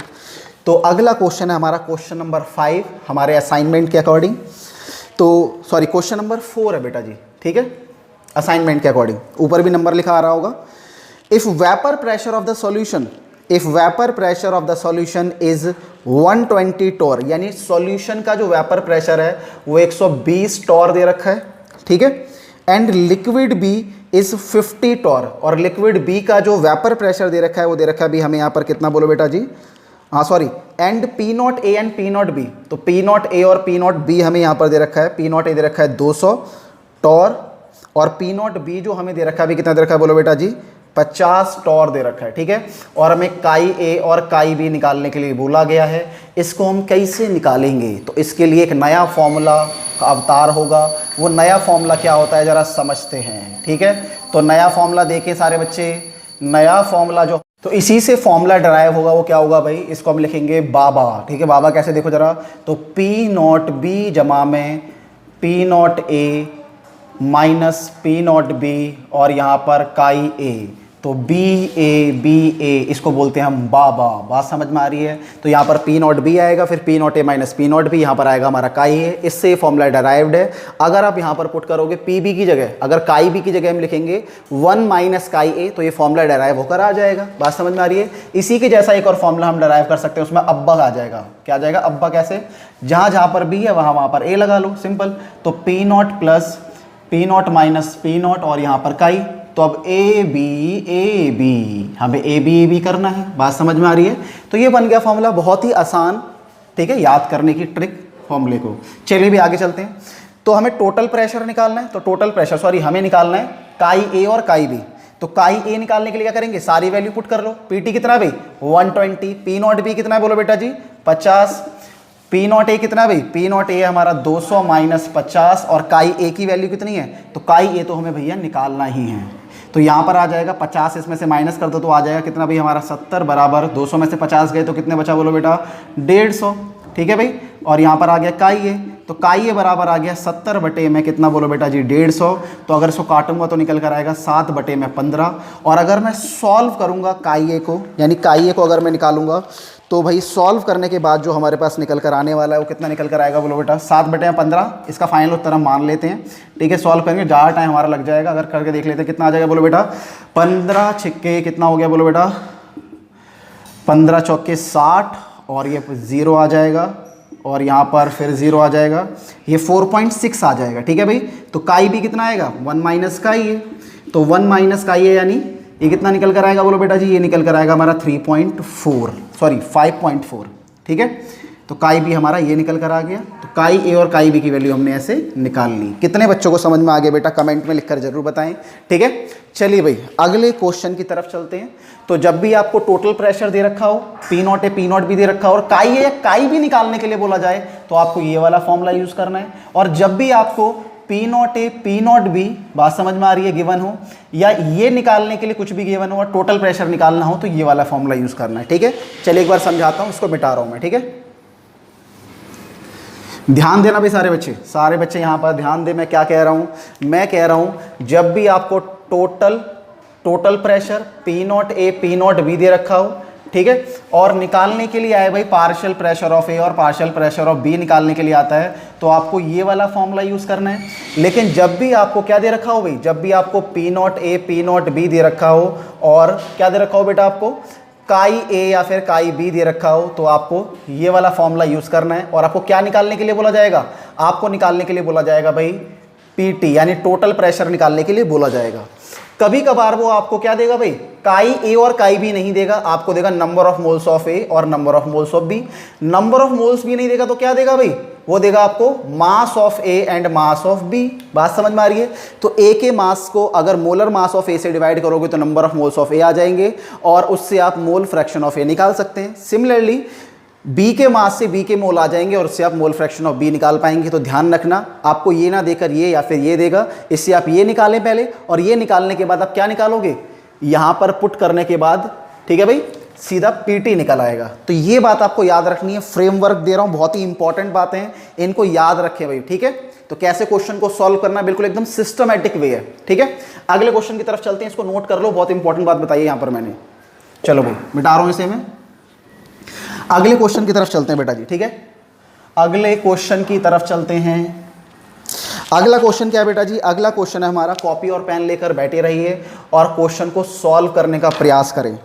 तो अगला क्वेश्चन है हमारा क्वेश्चन नंबर 5 हमारे असाइनमेंट के अकॉर्डिंग। तो सॉरी क्वेश्चन नंबर 4 है बेटा जी। ठीक है, असाइनमेंट के अकॉर्डिंग ऊपर भी नंबर लिखा आ रहा होगा। If vapour pressure of the solution, if vapour pressure of the solution is 120 torr, यानी सॉल्यूशन का जो वेपर प्रेशर है वो 120 टॉर दे रखा है। ठीक है, and liquid B is 50 torr, और लिक्विड बी का जो वेपर प्रेशर दे रखा है वो दे रखा है भी हमें यहाँ पर कितना बोलो बेटा जी, हाँ sorry, and P naught A and P naught B, तो पी नॉट ए और पी नॉट बी हमें यहाँ पर दे रखा है। पी नॉट ए दे रखा है 200 टॉर, और पी नॉट बी जो हमें दे रखा है भी कितना दे रखा है बोलो बेटा जी 50 टॉर दे रखा है। ठीक है, और हमें काई ए और काई बी निकालने के लिए बोला गया है। इसको हम कैसे निकालेंगे, तो इसके लिए एक नया फॉर्मूला का अवतार होगा। वो नया फॉर्मूला क्या होता है जरा समझते हैं। ठीक है, तो नया फॉर्मूला देखें सारे बच्चे, नया फॉर्मूला जो, तो इसी से फॉर्मूला डराइव होगा, वो क्या होगा भाई, इसको हम लिखेंगे बाबा। ठीक है, बाबा कैसे देखो जरा, तो पी नॉट बी जमा में पी नॉट ए माइनस पी नॉट बी और यहाँ पर काई ए, तो बी ए इसको बोलते हैं हम बाबा। बात समझ में आ रही है। तो यहाँ पर पी नॉट बी आएगा, फिर पी नॉट ए माइनस पी नॉट बी, यहाँ पर आएगा हमारा काई ए। इससे फॉर्मूला डराइव्ड है। अगर आप यहाँ पर पुट करोगे पी बी की जगह, अगर काई बी की जगह हम लिखेंगे 1 माइनस काई ए, तो ये फॉर्मूला डराइव होकर आ जाएगा। बात समझ में आ रही है। इसी के जैसा एक और फॉर्मूला हम डराइव कर सकते हैं, उसमें अब्बा आ जाएगा। क्या आ जाएगा, अब्बा कैसे, जहाँ जहाँ पर बी है वहाँ पर ए लगा लो, सिंपल। तो P not plus P not minus P not और यहाँ पर काई, तो अब ए बी हमें ए बी करना है। बात समझ में आ रही है। तो ये बन गया फॉर्मूला, बहुत ही आसान। ठीक है, याद करने की ट्रिक फॉर्मूले को। चलिए भी आगे चलते हैं। तो हमें टोटल प्रेशर निकालना है, तो टोटल प्रेशर सॉरी हमें निकालना है काई ए और काई बी। तो काई ए निकालने के लिए क्या करेंगे, सारी वैल्यू पुट कर लो। पीटी कितना भाई 120, पी नॉट बी कितना है बोलो बेटा जी 50, पी नॉट ए कितना भाई, पी नॉट ए हमारा 200 माइनस 50, और काई ए की वैल्यू कितनी है, तो काई ए तो हमें भैया निकालना ही है। तो यहाँ पर आ जाएगा 50, इसमें से माइनस कर दो तो आ जाएगा कितना भाई हमारा 70 बराबर 200 में से 50 गए तो कितने बचा बोलो बेटा 150। ठीक है भाई, और यहाँ पर आ गया काई ए, तो काई ए बराबर आ गया 70 बटे में कितना बोलो बेटा जी 150। तो अगर इसको काटूंगा तो निकल कर आएगा 7 बटे में 15। और अगर मैं सॉल्व करूँगा काई ए को, यानी काई ए को अगर मैं निकालूंगा तो भाई सॉल्व करने के बाद जो हमारे पास निकल कर आने वाला है वो कितना निकल कर आएगा बोलो बेटा 7 बटे में 15। इसका फाइनल उत्तर हम मान लेते हैं। ठीक है, सॉल्व करेंगे, ज़्यादा टाइम हमारा लग जाएगा। अगर करके देख लेते हैं कितना आ जाएगा बोलो बेटा 15 छिक्के कितना हो गया बोलो बेटा 15 चौके 60, और ये 0 आ जाएगा, और यहाँ पर फिर 0 आ जाएगा, ये 4.6 आ जाएगा। ठीक है भाई, तो काई भी कितना आएगा 1 माइनस काई है, तो 1 माइनस काई है यानी ये कितना निकल कर आएगा बोलो बेटा जी, ये निकल कर आएगा हमारा 5.4। ठीक है, तो काई बी हमारा ये निकल कर आ गया। तो काई ए और काई बी की वैल्यू हमने ऐसे निकाल ली। कितने बच्चों को समझ में आ गया बेटा, कमेंट में लिखकर जरूर बताएं। ठीक है, चलिए भाई अगले क्वेश्चन की तरफ चलते हैं। तो जब भी आपको टोटल प्रेशर दे रखा हो, P naught A P naught B दे रखा हो, और काई ए या काई बी निकालने के लिए बोला जाए तो आपको ये वाला फॉर्मूला यूज करना है। और जब भी आपको P naught A P naught B, बात समझ में आ रही है, गिवन हो, या ये निकालने के लिए कुछ भी गिवन हो और टोटल प्रेशर निकालना हो तो ये वाला फॉर्मूला यूज करना है। ठीक है, चलिए एक बार समझाता हूं, इसको मिटा रहा हूं मैं। ठीक है, ध्यान देना भी सारे बच्चे यहां पर ध्यान दे। मैं क्या कह रहा हूं, मैं कह रहा हूं जब भी आपको total pressure P naught A P naught B दे रखा हो, ठीक है, और निकालने के लिए आए भाई पार्शियल प्रेशर ऑफ ए और पार्शियल प्रेशर ऑफ बी निकालने के लिए आता है, तो आपको ये वाला फॉर्मूला यूज करना है। लेकिन जब भी आपको क्या दे रखा हो भाई, जब भी आपको P naught A P naught B दे रखा हो और क्या दे रखा हो बेटा आपको काई ए या फिर काई बी दे रखा हो तो आपको ये वाला फॉर्मूला यूज करना है। और आपको क्या निकालने के लिए बोला जाएगा? आपको निकालने के लिए बोला जाएगा भाई पीटी, यानी टोटल प्रेशर निकालने के लिए बोला जाएगा। कभी कभार वो आपको क्या देगा भाई, काई ए और काई बी नहीं देगा, आपको देगा number of moles of A और number of moles of B. Number of moles भी नहीं देगा तो क्या देगा भाई, वो देगा आपको mass of A and mass of B. बात समझ में आ रही है? तो ए के मास को अगर मोलर मास ऑफ ए से डिवाइड करोगे तो नंबर ऑफ मोल्स ऑफ ए आ जाएंगे और उससे आप मोल फ्रैक्शन ऑफ ए निकाल सकते हैं। सिमिलरली बी के मास से बी के मोल आ जाएंगे और उससे आप मोल फ्रैक्शन ऑफ बी निकाल पाएंगे। तो ध्यान रखना, आपको ये ना देकर ये या फिर ये देगा, इससे आप ये निकालें पहले और ये निकालने के बाद आप क्या निकालोगे, यहाँ पर पुट करने के बाद, ठीक है भाई, सीधा पीटी निकल आएगा। तो ये बात आपको याद रखनी है। फ्रेमवर्क दे रहा हूँ, बहुत ही इंपॉर्टेंट बातें हैं, इनको याद रखें भाई, ठीक है। तो कैसे क्वेश्चन को सॉल्व करना, बिल्कुल एकदम सिस्टमैटिक वे है, ठीक है। अगले क्वेश्चन की तरफ चलते हैं, इसको नोट कर लो, बहुत इंपॉर्टेंट बात बताइए यहाँ पर मैंने। चलो भाई मिटा रहा हूँ इसे मैं, अगले क्वेश्चन की तरफ चलते हैं बेटा जी, ठीक है। अगले क्वेश्चन की तरफ चलते हैं। अगला क्वेश्चन क्या है बेटा जी? अगला क्वेश्चन है हमारा, कॉपी और पेन लेकर बैठे रहिए और क्वेश्चन को सॉल्व करने का प्रयास करें।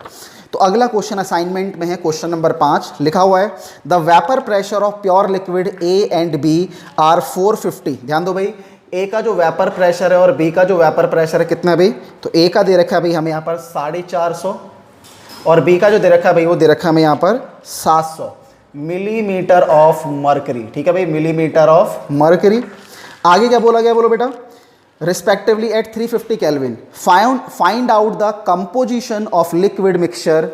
तो अगला क्वेश्चन असाइनमेंट में है, क्वेश्चन नंबर 5 लिखा हुआ है, the vapour pressure of pure liquid A and B are 450। ध्यान दो भाई, ए का जो वेपर प्रेशर है और बी का जो वेपर प्रेशर है कितना है भाई? तो ए का दे रखा है भाई हमें यहाँ पर 450 और बी का जो दे रखा है भाई वो दे रखा है हमें यहाँ पर 700 मिलीमीटर ऑफ मर्करी, ठीक है भाई, मिलीमीटर ऑफ मर्करी। आगे क्या बोला गया, बोलो बेटा, respectively at 350 kelvin find out the composition of liquid mixture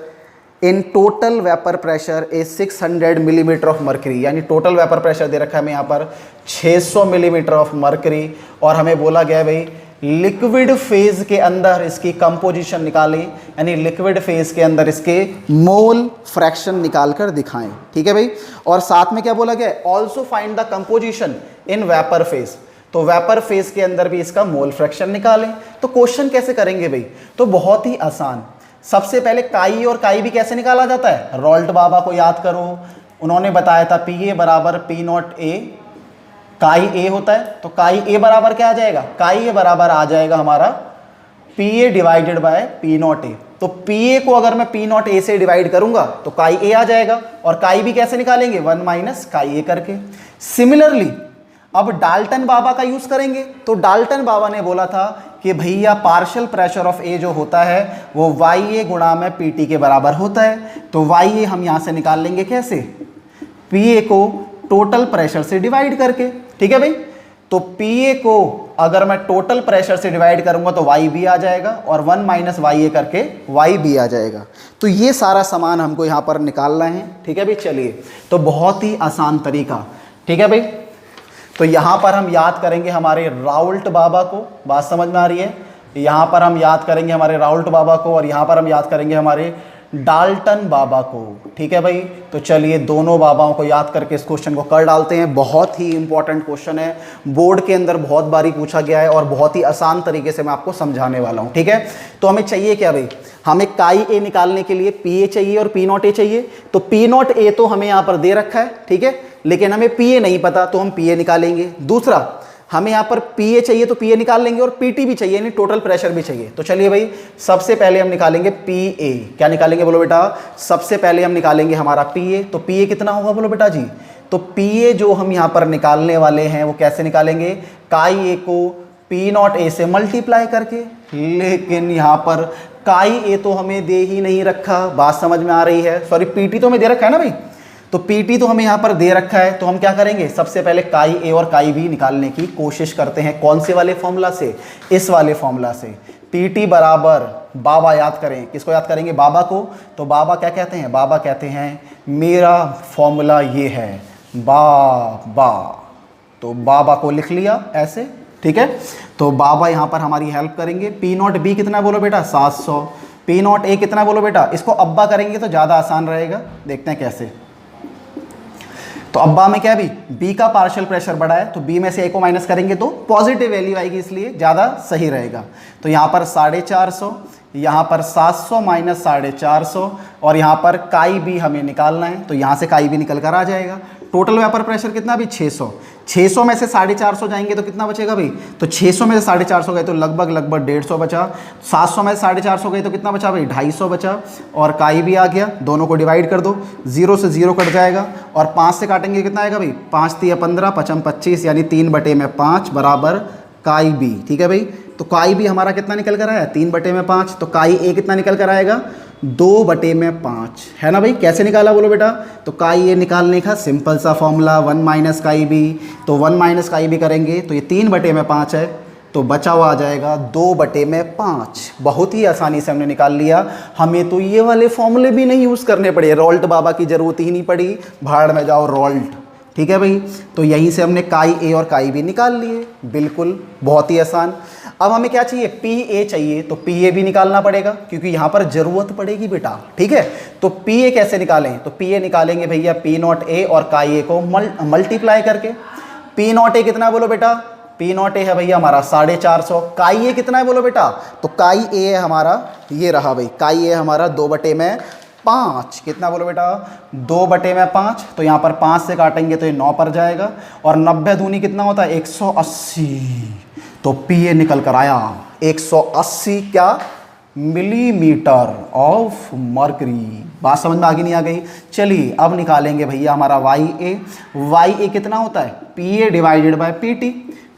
in total vapour pressure is 600 millimetre of mercury. यानी टोटल वेपर प्रेशर दे रखा है हमें यहाँ पर 600 मिलीमीटर ऑफ मर्करी और हमें बोला गया है भाई लिक्विड फेज के अंदर इसकी कंपोजिशन निकालें, यानी लिक्विड फेज के अंदर इसके मोल फ्रैक्शन निकाल कर दिखाएं, ठीक है भाई। और साथ में क्या बोला गया है, also find the composition in vapour phase. तो वेपर फेज के अंदर भी इसका मोल फ्रैक्शन निकालें। तो क्वेश्चन कैसे करेंगे भाई? तो बहुत ही आसान। सबसे पहले काई और काई भी कैसे निकाला जाता है? रॉल्ट बाबा को याद करो, उन्होंने बताया था पी ए बराबर पी नॉट ए, काई ए होता है। तो काई ए बराबर क्या आ जाएगा? काई ए बराबर आ जाएगा हमारा P A divided by P naught ए। तो पी ए को अगर मैं पी नॉट ए से डिवाइड करूंगा तो काई ए आ जाएगा और काई भी कैसे निकालेंगे? 1 माइनस काई ए करके। सिमिलरली अब डाल्टन बाबा का यूज करेंगे। तो डाल्टन बाबा ने बोला था कि भैया पार्शियल प्रेशर ऑफ ए जो होता है वो वाई ए गुणा में पी टी के बराबर होता है। तो वाई ए हम यहां से निकाल लेंगे कैसे? पी ए को टोटल प्रेशर से डिवाइड करके, ठीक है भाई। तो पी ए को अगर मैं टोटल प्रेशर से डिवाइड करूंगा तो वाई बी आ जाएगा और 1 माइनस वाई ए करके वाई बी आ जाएगा। तो ये सारा सामान हमको यहाँ पर निकालना है, ठीक है भाई। चलिए, तो बहुत ही आसान तरीका, ठीक है भाई। तो यहाँ पर हम याद करेंगे हमारे राउल्ट बाबा को, बात समझ में आ रही है? यहाँ पर हम याद करेंगे हमारे राउल्ट बाबा को और यहाँ पर हम याद करेंगे हमारे डाल्टन बाबा को, ठीक है भाई। तो चलिए दोनों बाबाओं को याद करके इस क्वेश्चन को कर डालते हैं। बहुत ही इंपॉर्टेंट क्वेश्चन है, बोर्ड के अंदर बहुत बारी पूछा गया है और बहुत ही आसान तरीके से मैं आपको समझाने वाला हूँ, ठीक है। तो हमें चाहिए क्या भाई? हमें काई ए निकालने के लिए पी ए चाहिए और पी नॉट ए चाहिए। तो पी नॉट ए तो हमें यहाँ पर दे रखा है, ठीक है, लेकिन हमें पी ए नहीं पता तो हम पी ए निकालेंगे। दूसरा, हमें यहाँ पर पी ए चाहिए तो पी ए निकाल लेंगे और पी टी भी चाहिए, यानी टोटल प्रेशर भी चाहिए। तो चलिए भाई, सबसे पहले हम निकालेंगे पी ए। क्या निकालेंगे बोलो बेटा? सबसे पहले हम निकालेंगे हमारा पी ए। तो पी ए कितना होगा बोलो बेटा जी? तो पी ए जो हम यहाँ पर निकालने वाले हैं वो कैसे निकालेंगे? काई ए को पी नॉट ए से मल्टीप्लाई करके। लेकिन यहाँ पर काई ए तो हमें दे ही नहीं रखा, बात समझ में आ रही है? सॉरी, पी टी तो हमें दे रखा है ना भाई। तो पीटी तो हमें यहाँ पर दे रखा है, तो हम क्या करेंगे? सबसे पहले काई ए और काई बी निकालने की कोशिश करते हैं। कौन से वाले फॉर्मूला से? इस वाले फॉर्मूला से। पीटी बराबर बाबा, याद करें किसको याद करेंगे? बाबा को। तो बाबा क्या कहते हैं? बाबा कहते हैं मेरा फॉर्मूला ये है बाबा। तो बाबा को लिख लिया ऐसे, ठीक है। तो बाबा यहाँ पर हमारी हेल्प करेंगे। पी नॉट बी कितना बोलो बेटा? 700। पी नॉट ए कितना बोलो बेटा? इसको अब्बा करेंगे तो ज़्यादा आसान रहेगा, देखते हैं कैसे। तो अब्बा में क्या है भी? बी का पार्शियल प्रेशर बढ़ा है, तो बी में से ए को माइनस करेंगे तो पॉजिटिव वैल्यू आएगी, इसलिए ज़्यादा सही रहेगा। तो यहाँ पर 450, यहाँ पर 700 माइनस 450 और यहाँ पर काई बी हमें निकालना है। तो यहाँ से काई बी निकल कर आ जाएगा। टोटल वेपर प्रेशर कितना भाई 600। 600 में से 450 जाएंगे तो कितना बचेगा भाई, तो 600 में से 450 गए तो लगभग 150 बचा। 700 में से 450 गए तो कितना बचा भाई, 250 बचा। और काई भी आ गया, दोनों को डिवाइड कर दो, 0 से 0 कट जाएगा और 5 से काटेंगे कितना आएगा भाई, 5 3 15 5 25 यानी 3/5 बराबर काई बी। ठीक है भाई, तो काई बी हमारा कितना निकल कर आया, 3/5। तो काई ए कितना निकल कर आएगा, 2/5 है ना भाई। कैसे निकाला बोलो बेटा, तो काई ए निकालने का सिंपल सा फॉर्मूला 1 माइनस काई बी। तो 1 माइनस काई बी करेंगे तो ये 3/5 है, तो बचा हुआ आ जाएगा 2/5। बहुत ही आसानी से हमने निकाल लिया, हमें तो ये वाले फॉर्मूले भी नहीं यूज़ करने पड़े, रोल्ट बाबा की ज़रूरत ही नहीं पड़ी, भाड़ में जाओ रोल्ट। ठीक है भाई, तो यहीं से हमने काई ए और काई बी निकाल लिए, बिल्कुल बहुत ही आसान। अब हमें क्या चाहिए, पी ए चाहिए, तो पी ए भी निकालना पड़ेगा क्योंकि यहाँ पर ज़रूरत पड़ेगी बेटा। ठीक है, तो पी ए कैसे निकालें, तो पी ए निकालेंगे भैया पी नॉट ए और काई ए को मल्टीप्लाई करके। पी नॉट ए कितना है बोलो बेटा, पी नॉट ए है भैया हमारा 450। काई ए कितना है बोलो बेटा, तो काई ए है हमारा, ये रहा भाई, काई ए हमारा 2/5। कितना बोलो बेटा, 2/5। तो यहाँ पर 5 से काटेंगे तो ये 9 पर जाएगा और 90 दूनी कितना होता है, 180। तो पी ए निकल कर आया 180 क्या, मिलीमीटर ऑफ मर्करी। बात समझ में आ गई नहीं आ गई। चलिए अब निकालेंगे भैया हमारा वाई ए। वाई ए कितना होता है, P A divided by P T.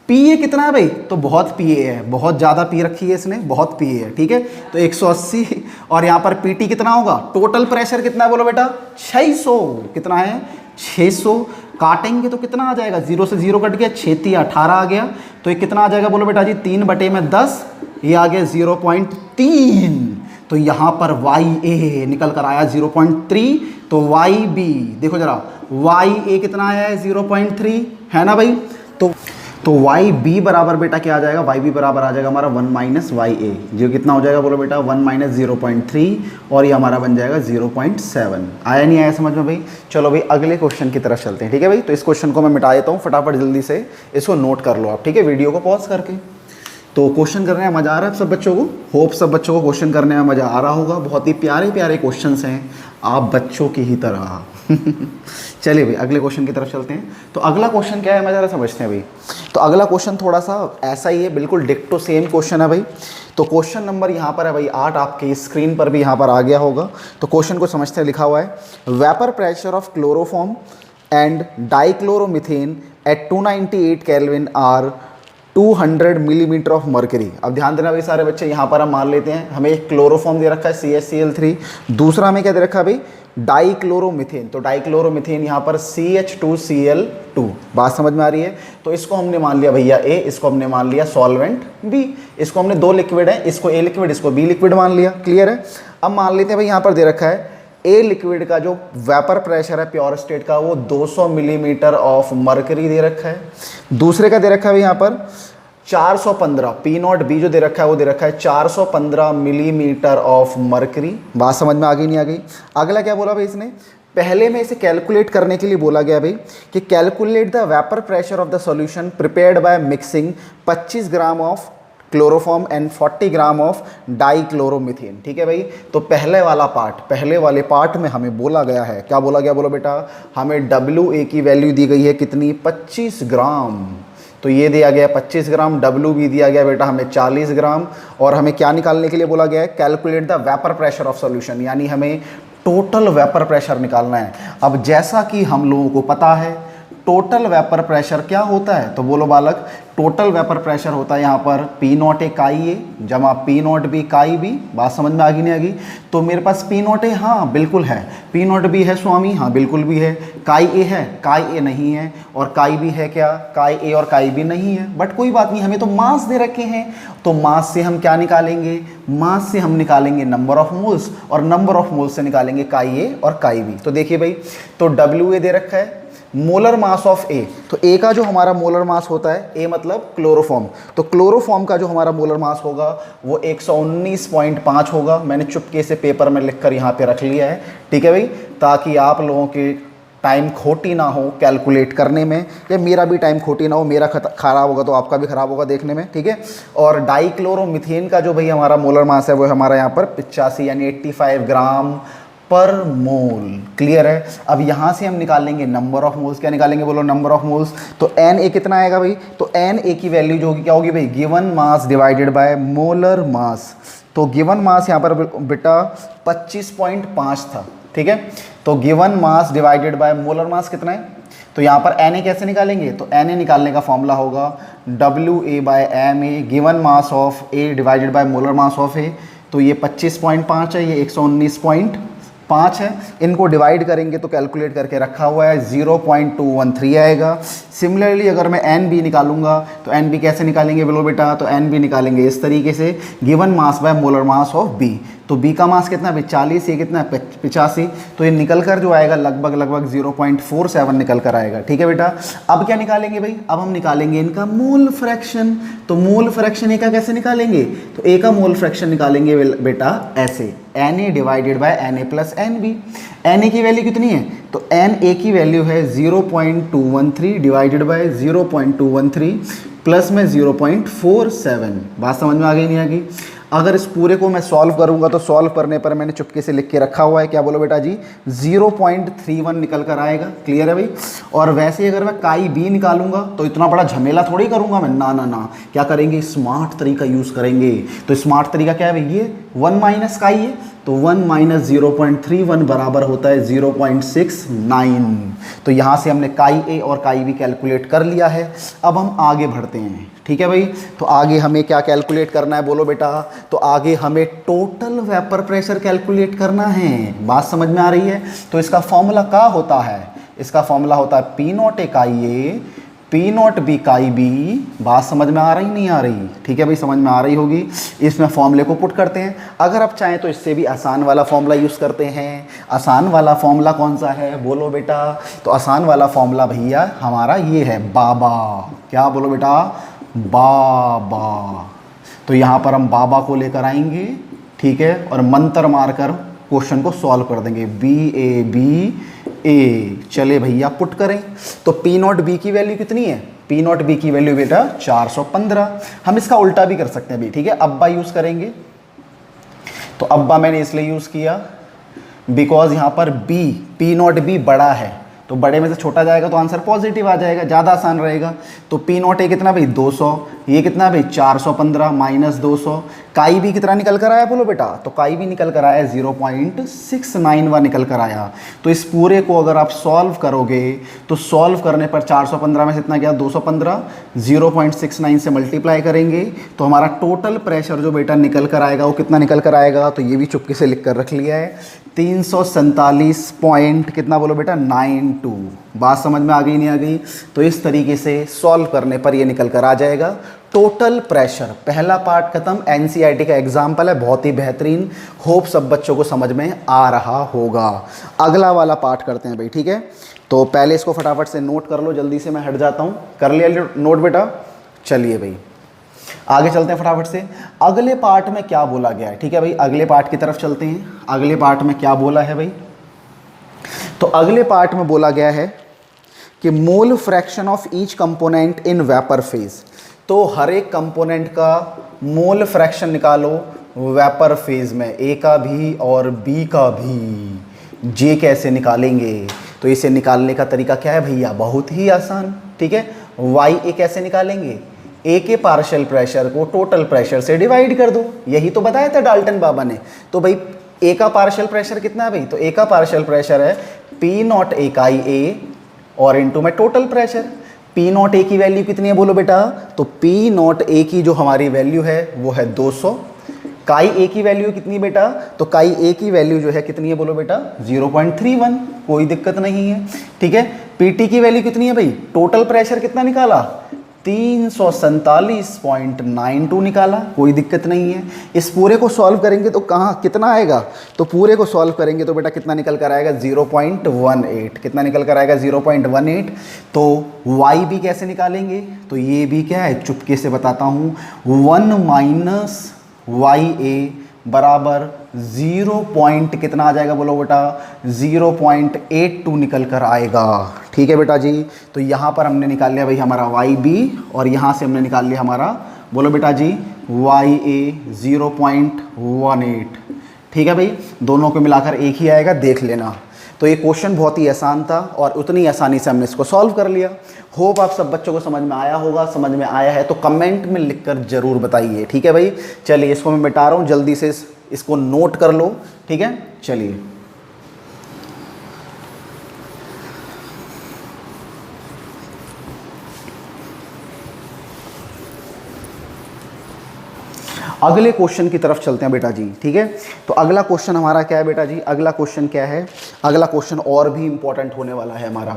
P A कितना है भाई, तो बहुत पी ए है, बहुत ज़्यादा पी रखी है इसने, बहुत पी ए है। ठीक है, तो 180 और यहाँ पर पी टी कितना होगा, टोटल प्रेशर कितना है बोलो बेटा, 600। कितना है, 600। काटेंगे तो कितना आ जाएगा, 0 से 0 कट गया, 6 3 18 आ गया। तो ये कितना आ जाएगा बोलो बेटा जी, 3/10, ये आ गया 0.3। तो यहाँ पर वाई ए निकल कर आया 0.3। तो वाई बी देखो जरा, वाई ए कितना आया है 0.3, है ना भाई। तो वाई बी बराबर बेटा क्या आ जाएगा, वाई बी बराबर आ जाएगा हमारा 1 माइनस वाई ए, जो कितना हो जाएगा बोलो बेटा, 1 माइनस 0.3 और ये हमारा बन जाएगा 0.7। आया नहीं आया समझ में भाई। चलो भाई अगले क्वेश्चन की तरफ चलते हैं। ठीक है भाई, तो इस क्वेश्चन को मैं मिटा देता हूँ फटाफट, जल्दी से इसको नोट कर लो आप। ठीक है, वीडियो को पॉज करके। तो क्वेश्चन करने में मज़ा आ रहा है सब बच्चों को, होप सब बच्चों को क्वेश्चन करने में मज़ा आ रहा होगा। बहुत ही प्यारे प्यारे क्वेश्चंस हैं, आप बच्चों की ही तरह। चलिए भाई अगले क्वेश्चन की तरफ चलते हैं। तो अगला क्वेश्चन क्या है, मैं ज़रा समझते हैं भाई। तो अगला क्वेश्चन थोड़ा सा ऐसा ही है, बिल्कुल डिक्टो सेम क्वेश्चन है भाई। तो क्वेश्चन नंबर यहाँ पर है भाई 8, आपके स्क्रीन पर भी यहाँ पर आ गया होगा। तो क्वेश्चन को समझते हैं, लिखा हुआ है vapour pressure of chloroform and dichloromethane at 298 kelvin are 200 millimetre of mercury. अब ध्यान देना भाई सारे बच्चे, यहाँ पर हम मान लेते हैं हमें एक क्लोरोफॉर्म दे रखा है CHCl3, दूसरा हमें क्या दे रखा है भाई, डाइक्लोरोमीथेन। तो डाइक्लोरोमीथेन यहाँ पर CH2Cl2। बात समझ में आ रही है। तो इसको हमने मान लिया भैया A, इसको हमने मान लिया सॉल्वेंट B। इसको हमने 2 लिक्विड है, इसको A लिक्विड, इसको B लिक्विड मान लिया। क्लियर है। अब मान लेते हैं भाई यहाँ पर दे रखा है A लिक्विड का जो वेपर प्रेशर है प्योर स्टेट का, वो 200 मिलीमीटर ऑफ मर्करी दे रखा है। दूसरे का दे रखा है यहाँ पर 415, पी नॉट बी जो दे रखा है वो दे रखा है 415 मिलीमीटर ऑफ मर्करी। बात समझ में आ गई नहीं आ गई। अगला क्या बोला भाई इसने, पहले में इसे कैलकुलेट करने के लिए बोला गया भाई कि calculate the vapour pressure of the solution prepared by mixing 25 gram of chloroform and 40 gram of dichloromethane. ठीक है भाई। तो पहले वाले पार्ट में हमें बोला गया है, क्या बोला गया बोलो बेटा, हमें WA की वैल्यू दी गई है कितनी, 25 ग्राम। तो ये दिया गया 25 ग्राम, W भी दिया गया बेटा हमें 40 ग्राम। और हमें क्या निकालने के लिए बोला गया है, calculate the vapour pressure of solution, यानी हमें टोटल वेपर प्रेशर निकालना है। अब जैसा कि हम लोगों को पता है टोटल वेपर प्रेशर क्या होता है, तो बोलो बालक, टोटल वेपर प्रेशर होता है यहाँ पर पी नॉट ए काई ए जमा पी नॉट बी काई बी। बात समझ में आ गई नहीं आ गई। तो मेरे पास पी नॉट ए हाँ बिल्कुल है, पी नॉट बी है स्वामी हाँ बिल्कुल भी है, काई ए है, काई ए नहीं है, और काई बी है क्या, काई ए और काई बी नहीं है। बट कोई बात नहीं, हमें तो मास दे रखे हैं, तो मास से हम क्या निकालेंगे, मास से हम निकालेंगे नंबर ऑफ मोल्स, और नंबर ऑफ मोल्स से निकालेंगे काई ए और काई बी। तो देखिए भाई, तो WA दे रखा है मोलर मास ऑफ ए। तो ए का जो हमारा मोलर मास होता है, ए मतलब क्लोरोफॉर्म, तो क्लोरोफॉर्म का जो हमारा मोलर मास होगा वो 119.5 होगा। मैंने चुपके से पेपर में लिखकर यहाँ पे रख लिया है, ठीक है भाई, ताकि आप लोगों के टाइम खोटी ना हो कैलकुलेट करने में, या मेरा भी टाइम खोटी ना हो, मेरा खराब होगा तो आपका भी खराब होगा देखने में, ठीक है। और डाइक्लोरोमीथेन का जो भाई हमारा मोलर मास है वो हमारा यहाँ पर 85 यानी 85 ग्राम पर मोल। क्लियर है। अब यहाँ से हम निकालेंगे नंबर ऑफ मोल्स। क्या निकालेंगे बोलो? Number of moles. तो एन ए कितना आएगा भाई? तो एन ए की वैल्यू जो होगी क्या होगी भाई? Given mass divided by molar मास। तो गिवन मास यहाँ पर बेटा 25.5 था, ठीक है। तो given mass divided by molar मास कितना है? तो यहाँ पर एन ए कैसे निकालेंगे? तो एन ए निकालने का फॉर्मूला होगा WA/ma, given mass of A divided by molar mass of A. तो ये 25.5 है, ये 119.5 है। इनको डिवाइड करेंगे तो कैलकुलेट करके रखा हुआ है 0.213 आएगा। सिमिलरली अगर मैं एन बी निकालूंगा तो एन बी कैसे निकालेंगे बोलो बेटा? तो एन बी निकालेंगे इस तरीके से, given mass by molar mass of B. तो बी का मास कितना है? 40। ये कितना है? 85। तो ये निकल कर जो आएगा लगभग 0.47 निकल कर आएगा, ठीक है बेटा। अब क्या निकालेंगे भाई? अब हम निकालेंगे इनका मोल फ्रैक्शन। तो मोल फ्रैक्शन ए का कैसे निकालेंगे? तो ए का मोल फ्रैक्शन निकालेंगे बेटा ऐसे, n A divided by n A plus n B. N A की वैल्यू कितनी है? तो एन ए की वैल्यू है 0.213 डिवाइडेड बाय 0.213 प्लस में 0.47। बात समझ में आ गई नहीं आ गई? अगर इस पूरे को मैं सॉल्व करूंगा तो सॉल्व करने पर मैंने चुपके से लिख के रखा हुआ है, क्या बोलो बेटा जी? 0.31 निकल कर आएगा। क्लियर है भाई? और वैसे ही अगर मैं काई बी निकालूंगा तो इतना बड़ा झमेला थोड़ी करूंगा मैं, ना ना ना। क्या करेंगे? स्मार्ट तरीका यूज़ करेंगे। तो स्मार्ट तरीका क्या है भाई? ये 1 माइनस काई है, तो 1 माइनस 0.31 बराबर होता है 0.69। तो यहाँ से हमने काई ए और काई बी कैलकुलेट कर लिया है। अब हम आगे बढ़ते हैं, ठीक है भाई। तो आगे हमें क्या कैलकुलेट करना है बोलो बेटा? तो आगे हमें टोटल वेपर प्रेशर कैलकुलेट करना है। बात समझ में आ रही है? तो इसका फॉर्मूला क्या होता है? इसका फॉर्मूला होता है पी नॉट ए काई ए, पी नॉट बी काई बी। बात समझ में आ रही नहीं आ रही? ठीक है भाई, समझ में आ रही होगी। इसमें फॉर्मूले को पुट करते हैं। अगर आप चाहें तो इससे भी आसान वाला फॉर्मूला यूज़ करते हैं। आसान वाला फॉर्मूला कौन सा है बोलो बेटा? तो आसान वाला फॉर्मूला भैया हमारा ये है, बाबा। क्या बोलो बेटा? बाबा। तो यहाँ पर हम बाबा को लेकर आएंगे, ठीक है, और मंत्र मारकर क्वेश्चन को सॉल्व कर देंगे। BABA। चले भैया पुट करें। तो पी नॉट बी की वैल्यू कितनी है? पी नॉट बी की वैल्यू बेटा 415। हम इसका उल्टा भी कर सकते हैं भी, ठीक है। अब्बा यूज़ करेंगे। तो अब्बा मैंने इसलिए यूज़ किया बिकॉज यहाँ पर बी, पी नॉट बी बड़ा है, तो बड़े में से छोटा जाएगा तो आंसर पॉजिटिव आ जाएगा, ज़्यादा आसान रहेगा। तो पी नॉट ए कितना भाई? 200। ये कितना भाई? 415 माइनस 200। काई भी कितना निकल कर आया बोलो बेटा? तो काई भी निकल कर आया 0.691 निकल कर आया। तो इस पूरे को अगर आप सॉल्व करोगे तो सॉल्व करने पर 415 में से इतना गया 215, 0.69 से मल्टीप्लाई करेंगे तो हमारा टोटल प्रेशर जो बेटा निकल कर आएगा वो कितना निकल कर आएगा? तो ये भी चुपके से लिख कर रख लिया है, 347 पॉइंट कितना बोलो बेटा? 92। बात समझ में आ गई नहीं आ गई? तो इस तरीके से सॉल्व करने पर ये निकल कर आ जाएगा टोटल प्रेशर। पहला पार्ट खत्म। एनसीईआरटी का एग्जाम्पल है, बहुत ही बेहतरीन। होप सब बच्चों को समझ में आ रहा होगा। अगला वाला पार्ट करते हैं भाई, ठीक है। तो पहले इसको फटाफट से नोट कर लो, जल्दी से मैं हट जाता हूँ। कर लिया नोट बेटा? चलिए भाई आगे चलते हैं फटाफट से। अगले पार्ट में क्या बोला गया है, ठीक है भाई। अगले पार्ट की तरफ चलते हैं। अगले पार्ट में क्या बोला है भाई? तो अगले पार्ट में बोला गया है कि mole fraction of each component in vapour phase. तो हर एक कंपोनेंट का मोल फ्रैक्शन निकालो वेपर फेज में, ए का भी और बी का भी। जे कैसे निकालेंगे? तो इसे निकालने का तरीका क्या है भैया? बहुत ही आसान, ठीक है। वाई ए कैसे निकालेंगे? ए के पार्शियल प्रेशर को टोटल प्रेशर से डिवाइड कर दो। यही तो बताया था डाल्टन बाबा ने। तो भाई ए का पार्शियल प्रेशर कितना है भाई? तो ए का पार्शियल प्रेशर है पी नॉट ए काई ए और इनटू में टोटल प्रेशर। पी नॉट ए की वैल्यू कितनी है बोलो बेटा? तो पी नॉट ए की जो हमारी वैल्यू है वो है 200। काई ए की वैल्यू कितनी बेटा? तो काई ए की वैल्यू जो है कितनी है बोलो बेटा? 0.31। कोई दिक्कत नहीं है, ठीक है। पीटी की वैल्यू कितनी है भाई? टोटल प्रेशर कितना निकाला? 347.92 निकाला। कोई दिक्कत नहीं है। इस पूरे को सॉल्व करेंगे तो कहाँ कितना आएगा? तो पूरे को सॉल्व करेंगे तो बेटा कितना निकल कर आएगा? 0.18। कितना निकल कर आएगा? 0.18। तो वाई भी कैसे निकालेंगे? तो ये भी क्या है, चुपके से बताता हूँ। 1 माइनस वाई ए बराबर 0. कितना आ जाएगा बोलो बेटा? 0.82 निकल कर आएगा, ठीक है बेटा जी। तो यहाँ पर हमने निकाल लिया भाई हमारा वाई बी और यहाँ से हमने निकाल लिया हमारा बोलो बेटा जी वाई ए 0.18, ठीक है भाई, दोनों को मिलाकर एक ही आएगा, देख लेना। तो ये क्वेश्चन बहुत ही आसान था और उतनी आसानी से हमने इसको सॉल्व कर लिया। होप आप सब बच्चों को समझ में आया होगा। समझ में आया है तो कमेंट में लिखकर ज़रूर बताइए, ठीक है भाई। चलिए इसको मैं मिटा रहा हूँ, जल्दी से इसको नोट कर लो, ठीक है। चलिए अगले क्वेश्चन की तरफ चलते हैं बेटा जी, ठीक है। तो अगला क्वेश्चन हमारा क्या है बेटा जी, अगला क्वेश्चन क्या है, अगला क्वेश्चन और भी इंपॉर्टेंट होने वाला है हमारा।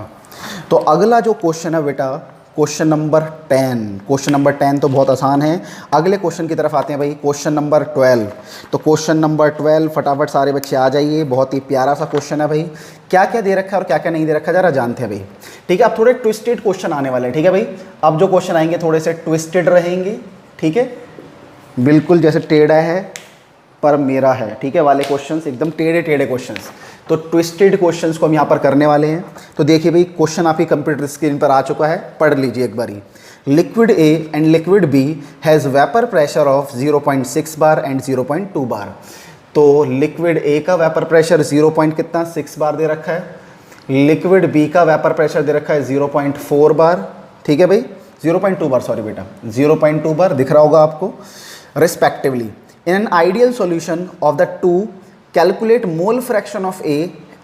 तो अगला जो क्वेश्चन है बेटा, क्वेश्चन नंबर 10। क्वेश्चन नंबर 10 तो बहुत आसान है। अगले क्वेश्चन की तरफ आते हैं भाई, क्वेश्चन नंबर 12। तो क्वेश्चन नंबर 12 फटाफट सारे बच्चे आ जाइए। बहुत ही प्यारा सा क्वेश्चन है भाई। क्या क्या दे रखा है और क्या क्या नहीं दे रखा, जरा जानते हैं भाई, ठीक है। अब थोड़े ट्विस्टेड क्वेश्चन आने वाले हैं, ठीक है भाई। अब जो क्वेश्चन आएंगे थोड़े से ट्विस्टेड रहेंगे, ठीक है, बिल्कुल जैसे टेढ़ा है पर मेरा है, ठीक है, वाले क्वेश्चंस, एकदम टेढ़े टेढ़े क्वेश्चंस। तो ट्विस्टेड क्वेश्चंस को हम यहाँ पर करने वाले हैं। तो देखिए भाई, क्वेश्चन आपकी कंप्यूटर स्क्रीन पर आ चुका है, पढ़ लीजिए एक बारी। Liquid A and liquid B has vapour pressure of 0.6 bar and 0.2 bar. तो लिक्विड ए का वेपर प्रेशर 0.6 बार दे रखा है, लिक्विड बी का वेपर प्रेशर दे रखा है 0.4 बार, ठीक है भाई, 0.2 बार, सॉरी बेटा, 0.2 बार दिख रहा होगा आपको, respectively. In an ideal solution of the two, calculate mole fraction of A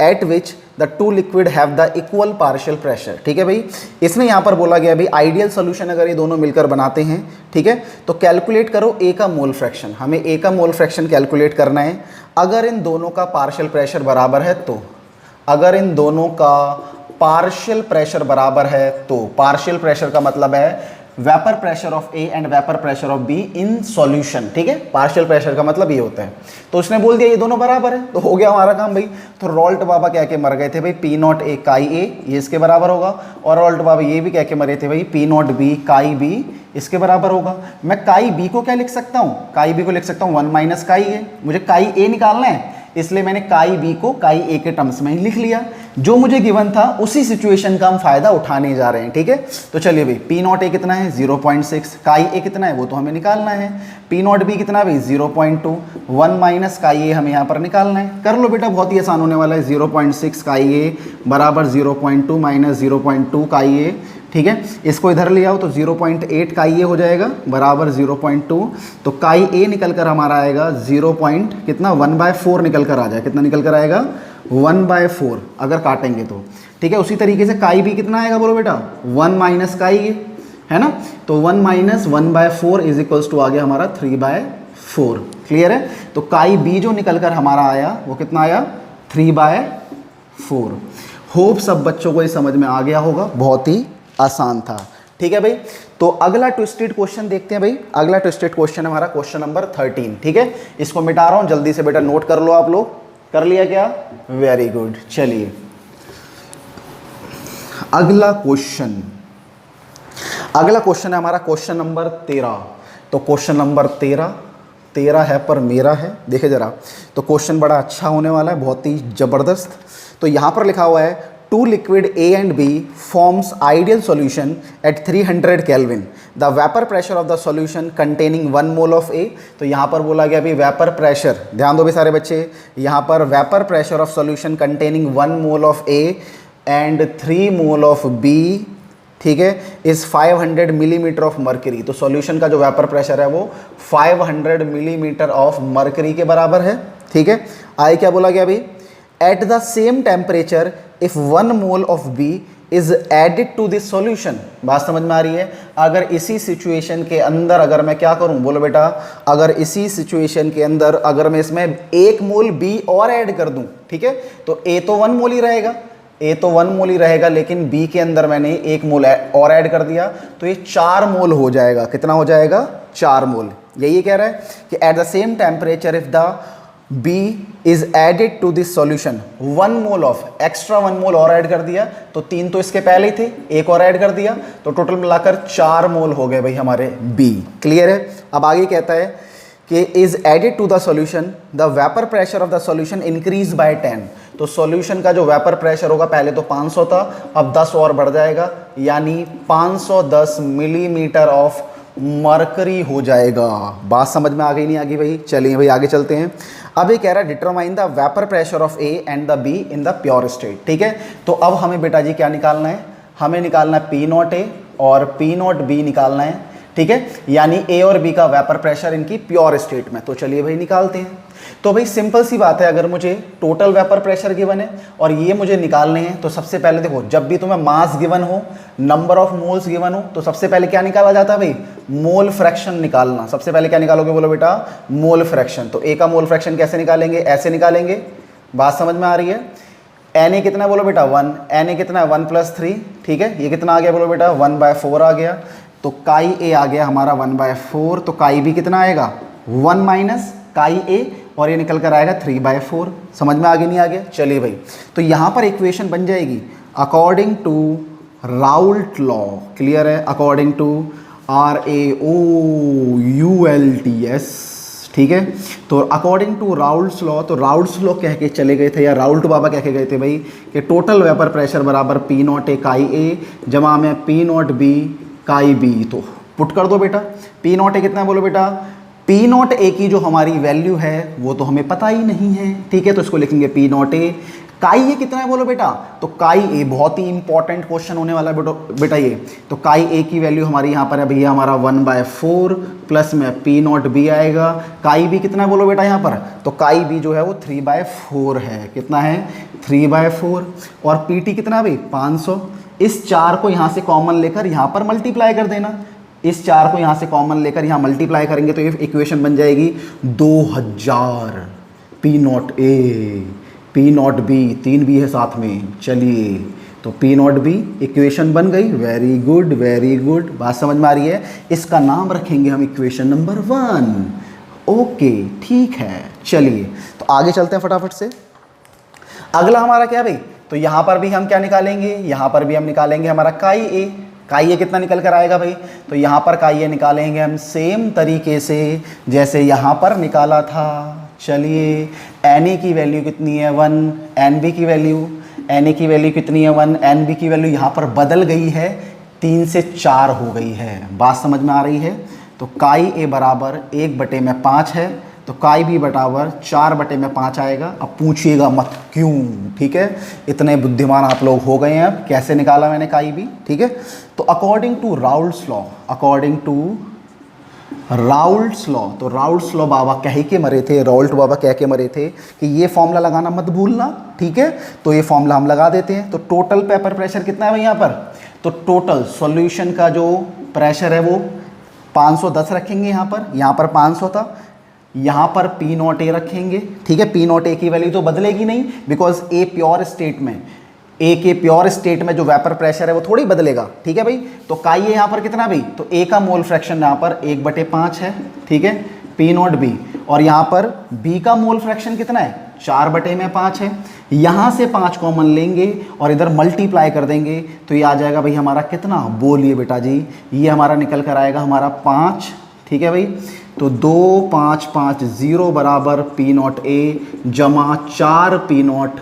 at which the two liquid have the equal partial pressure. ठीक है भाई, इसमें यहाँ पर बोला गया भाई आइडियल सोल्यूशन अगर ये दोनों मिलकर बनाते हैं, ठीक है, तो कैलकुलेट करो A का मोल फ्रैक्शन। हमें A का मोल फ्रैक्शन कैलकुलेट करना है। अगर इन दोनों का पार्शियल प्रेशर बराबर है तो, अगर इन दोनों का पार्शियल प्रेशर बराबर है तो, पार्शियल प्रेशर का मतलब है vapour pressure of A and vapour pressure of be in solution, ठीक है। पार्शियल प्रेशर का मतलब ये होता है। तो उसने बोल दिया ये दोनों बराबर है, तो हो गया हमारा काम भाई। तो रॉल्ट बाबा कह के मर गए थे भाई पी नॉट ए काई ए, ये इसके बराबर होगा। और रॉल्ट बाबा ये भी कह के मरे थे भाई पी नॉट बी काई बी इसके बराबर होगा। मैं काई बी को क्या लिख सकता हूँ, काई बी को लिख सकता हूँ 1 माइनस काई ए। मुझे काई ए निकालना है, इसलिए मैंने काई बी को काई ए के टर्म्स में ही लिख लिया। जो मुझे गिवन था उसी सिचुएशन का हम फायदा उठाने जा रहे हैं, ठीक है। तो चलिए भाई, पी नॉट ए कितना है 0.6, काई ए कितना है वो तो हमें निकालना है, पी नॉट बी कितना है भाई 0.2, 1 माइनस काई ए हमें यहाँ पर निकालना है। कर लो बेटा, बहुत ही आसान होने वाला है। 0.6 काई ए बराबर 0.2 माइनस 0.2 काई ए, ठीक है। इसको इधर ले आओ तो 0.8 काई ए हो जाएगा बराबर 0.2। तो काई ए निकल कर हमारा आएगा 0. कितना 1/4 निकल कर आ जाए, कितना निकल कर आएगा 1/4 अगर काटेंगे तो, ठीक है। उसी तरीके से काई बी कितना आएगा बोलो बेटा 1 माइनस काई ए, है ना। तो 1 माइनस 1/4 इज इक्वल्स टू आ गया हमारा 3/4। क्लियर है। तो काई बी जो निकल कर हमारा आया वो कितना आया 3/4। होप सब बच्चों को ये समझ में आ गया होगा, बहुत ही आसान था, ठीक है भाई। तो अगला ट्विस्टेड क्वेश्चन देखते हैं भाई। अगला ट्विस्टेड क्वेश्चन है हमारा क्वेश्चन नंबर 13, ठीक है। इसको मिटा रहा हूं, जल्दी से बेटा नोट कर लो आप लोग। कर लिया क्या, वेरी गुड। चलिए अगला क्वेश्चन, अगला क्वेश्चन है हमारा क्वेश्चन नंबर 13। तो क्वेश्चन नंबर 13 है पर मेरा है, देखे जरा। तो क्वेश्चन बड़ा अच्छा होने वाला है, बहुत ही जबरदस्त। तो यहां पर लिखा हुआ है two liquid A and B forms ideal solution at 300 Kelvin. The vapor pressure of the solution containing 1 mole of A. तो यहाँ पर बोला गया अभी वेपर प्रेशर, ध्यान दो भी सारे बच्चे, यहाँ पर vapour pressure of solution containing 1 mole of A and 3 mole of B, ठीक है, इज 500 मिलीमीटर ऑफ मर्करी। तो सॉल्यूशन का जो वेपर प्रेशर है वो 500 मिलीमीटर ऑफ मर्करी के बराबर है, ठीक है। आगे क्या बोला गया अभी, at the same temperature if 1 mole of B is added to this solution. बात समझ में आ रही है। अगर इसी सिचुएशन के अंदर अगर मैं क्या करूं, बोलो बेटा, अगर इसी सिचुएशन के अंदर अगर मैं इसमें 1 मोल बी और ऐड कर दूं, ठीक है, तो ए तो 1 मोल ही रहेगा, ए तो 1 मोल ही रहेगा, लेकिन बी के अंदर मैंने 1 मोल और ऐड कर दिया तो ये 4 मोल हो जाएगा। कितना हो जाएगा 4 मोल। यही कह रहा है कि eight the same temperature if the B is added to this solution 1 mole of extra 1 मोल और ऐड कर दिया, तो 3 तो इसके पहले ही थे, एक और ऐड कर दिया, तो टोटल मिलाकर 4 मोल हो गए भाई हमारे B। क्लियर है। अब आगे कहता है कि is added to the solution the vapour pressure of the solution increase by 10। तो सॉल्यूशन का जो वेपर प्रेशर होगा पहले तो 500 था, अब 10 और बढ़ जाएगा, यानी 510 मिलीमीटर ऑफ मरकरी हो जाएगा। बात समझ में आ गई नहीं आ गई भाई। चलिए भाई आगे चलते हैं। अब ये कह रहा है determine the vapour pressure of A and the be in the pure state, ठीक है। तो अब हमें बेटा जी क्या निकालना है, हमें निकालना है पी नॉट ए और पी नॉट बी निकालना है, ठीक है, यानी ए और बी का वेपर प्रेशर इनकी प्योर स्टेट में। तो चलिए भाई निकालते हैं। तो भाई सिंपल सी बात है, अगर मुझे टोटल वेपर प्रेशर गिवन है और ये मुझे निकालने हैं, तो सबसे पहले देखो, जब भी तुम्हें मास गिवन हो, नंबर ऑफ मोल्स गिवन हो, तो सबसे पहले क्या निकाला जाता है भाई, मोल फ्रैक्शन निकालना। सबसे पहले क्या निकालोगे बोलो बेटा, मोल फ्रैक्शन। तो ए का मोल फ्रैक्शन कैसे निकालेंगे, ऐसे निकालेंगे, बात समझ में आ रही है। एन ए कितना बोलो बेटा 1, एन ए कितना है 1 + 3, ठीक है, ये कितना आ गया बोलो बेटा 1/4 आ गया। तो काई ए आ गया हमारा 1/4, तो काई बी कितना आएगा 1 - काई ए, और ये निकल कर आएगा 3/4। समझ में आगे नहीं आ गया, चलिए भाई। तो यहाँ पर इक्वेशन बन जाएगी according to Raoult law, clear है, अकॉर्डिंग टू RAOULTS, ठीक है। तो अकॉर्डिंग टू राउल्ट्स लॉ, तो राउल्ट्स लॉ कह के चले गए थे, या राउल्ट बाबा कह के गए थे भाई कि टोटल वेपर प्रेशर बराबर पी नॉट ए काई ए जमा में पी नॉट बी काई बी। तो पुट कर दो बेटा, पी नॉट ए कितना बोलो बेटा, पी नॉट ए की जो हमारी वैल्यू है वो तो हमें पता ही नहीं है, ठीक है, तो इसको लिखेंगे पी नॉट ए। काई ए कितना है बोलो बेटा, तो काई ए बहुत ही इंपॉर्टेंट क्वेश्चन होने वाला है बेटा ये। तो काई ए की वैल्यू हमारी यहाँ पर है भैया हमारा 1/4 प्लस में पी नॉट बी आएगा। काई बी कितना है बोलो बेटा यहाँ पर, तो काई बी जो है वो 3/4 है, कितना है 3/4। और पी टी कितना है भाई 500। इस 4 को यहाँ से कॉमन लेकर यहाँ पर मल्टीप्लाई कर देना, इस 4 को यहाँ से कॉमन लेकर यहाँ मल्टीप्लाई करेंगे तो ये इक्वेशन बन जाएगी 2000 P naught A, P naught B, 3 B है साथ में, चलिए। तो पी नॉट बी इक्वेशन बन गई, वेरी गुड वेरी गुड, बात समझ में आ रही है। इसका नाम रखेंगे हम इक्वेशन नंबर 1, ओके ठीक है। चलिए तो आगे चलते हैं फटाफट से। अगला हमारा क्या भाई, तो यहाँ पर भी हम क्या निकालेंगे, यहाँ पर भी हम निकालेंगे हमारा काई ए। काई ए कितना निकल कर आएगा भाई, तो यहाँ पर काई ए निकालेंगे हम सेम तरीके से जैसे यहाँ पर निकाला था। चलिए एन ए की वैल्यू कितनी है 1, एन बी की वैल्यू, एन ए की वैल्यू कितनी है 1, एन बी की वैल्यू यहाँ पर बदल गई है, 3 से 4 हो गई है, बात समझ में आ रही है। तो काई ए बराबर 1/5 है, तो काई बी बराबर 4/5 आएगा। अब पूछिएगा मत क्यों, ठीक है, इतने बुद्धिमान आप लोग हो गए हैं। अब कैसे निकाला मैंने काई बी, ठीक है। तो according to Raoult's law, according to Raoult's law, तो राउल्ट्स लॉ बाबा कह के मरे थे, राउल्ट बाबा कह के मरे थे कि ये फॉर्मूला लगाना मत भूलना, ठीक है। तो ये फॉर्मूला हम लगा देते हैं। तो टोटल पेपर प्रेशर कितना है भाई यहाँ पर, तो टोटल सॉल्यूशन का जो प्रेशर है वो 510 रखेंगे यहाँ पर 500 था, यहाँ पर पी नॉट ए रखेंगे, ठीक है। पी नॉट ए की वैल्यू तो बदलेगी नहीं, बिकॉज ए प्योर स्टेट में, ए के प्योर स्टेट में जो वेपर प्रेशर है वो थोड़ी बदलेगा, ठीक है भाई। तो काई ए यहाँ पर कितना भाई, तो ए का मोल फ्रैक्शन यहाँ पर 1/5 है, ठीक है, पी नॉट बी। और यहाँ पर बी का मोल फ्रैक्शन कितना है 4/5 है। यहाँ से 5 कॉमन लेंगे और इधर मल्टीप्लाई कर देंगे तो ये आ जाएगा भाई हमारा कितना, बोलिए बेटा जी, ये हमारा निकल कर आएगा हमारा 5, ठीक है भाई। तो 2550 बराबर पी नॉट ए जमा 4 पी नॉट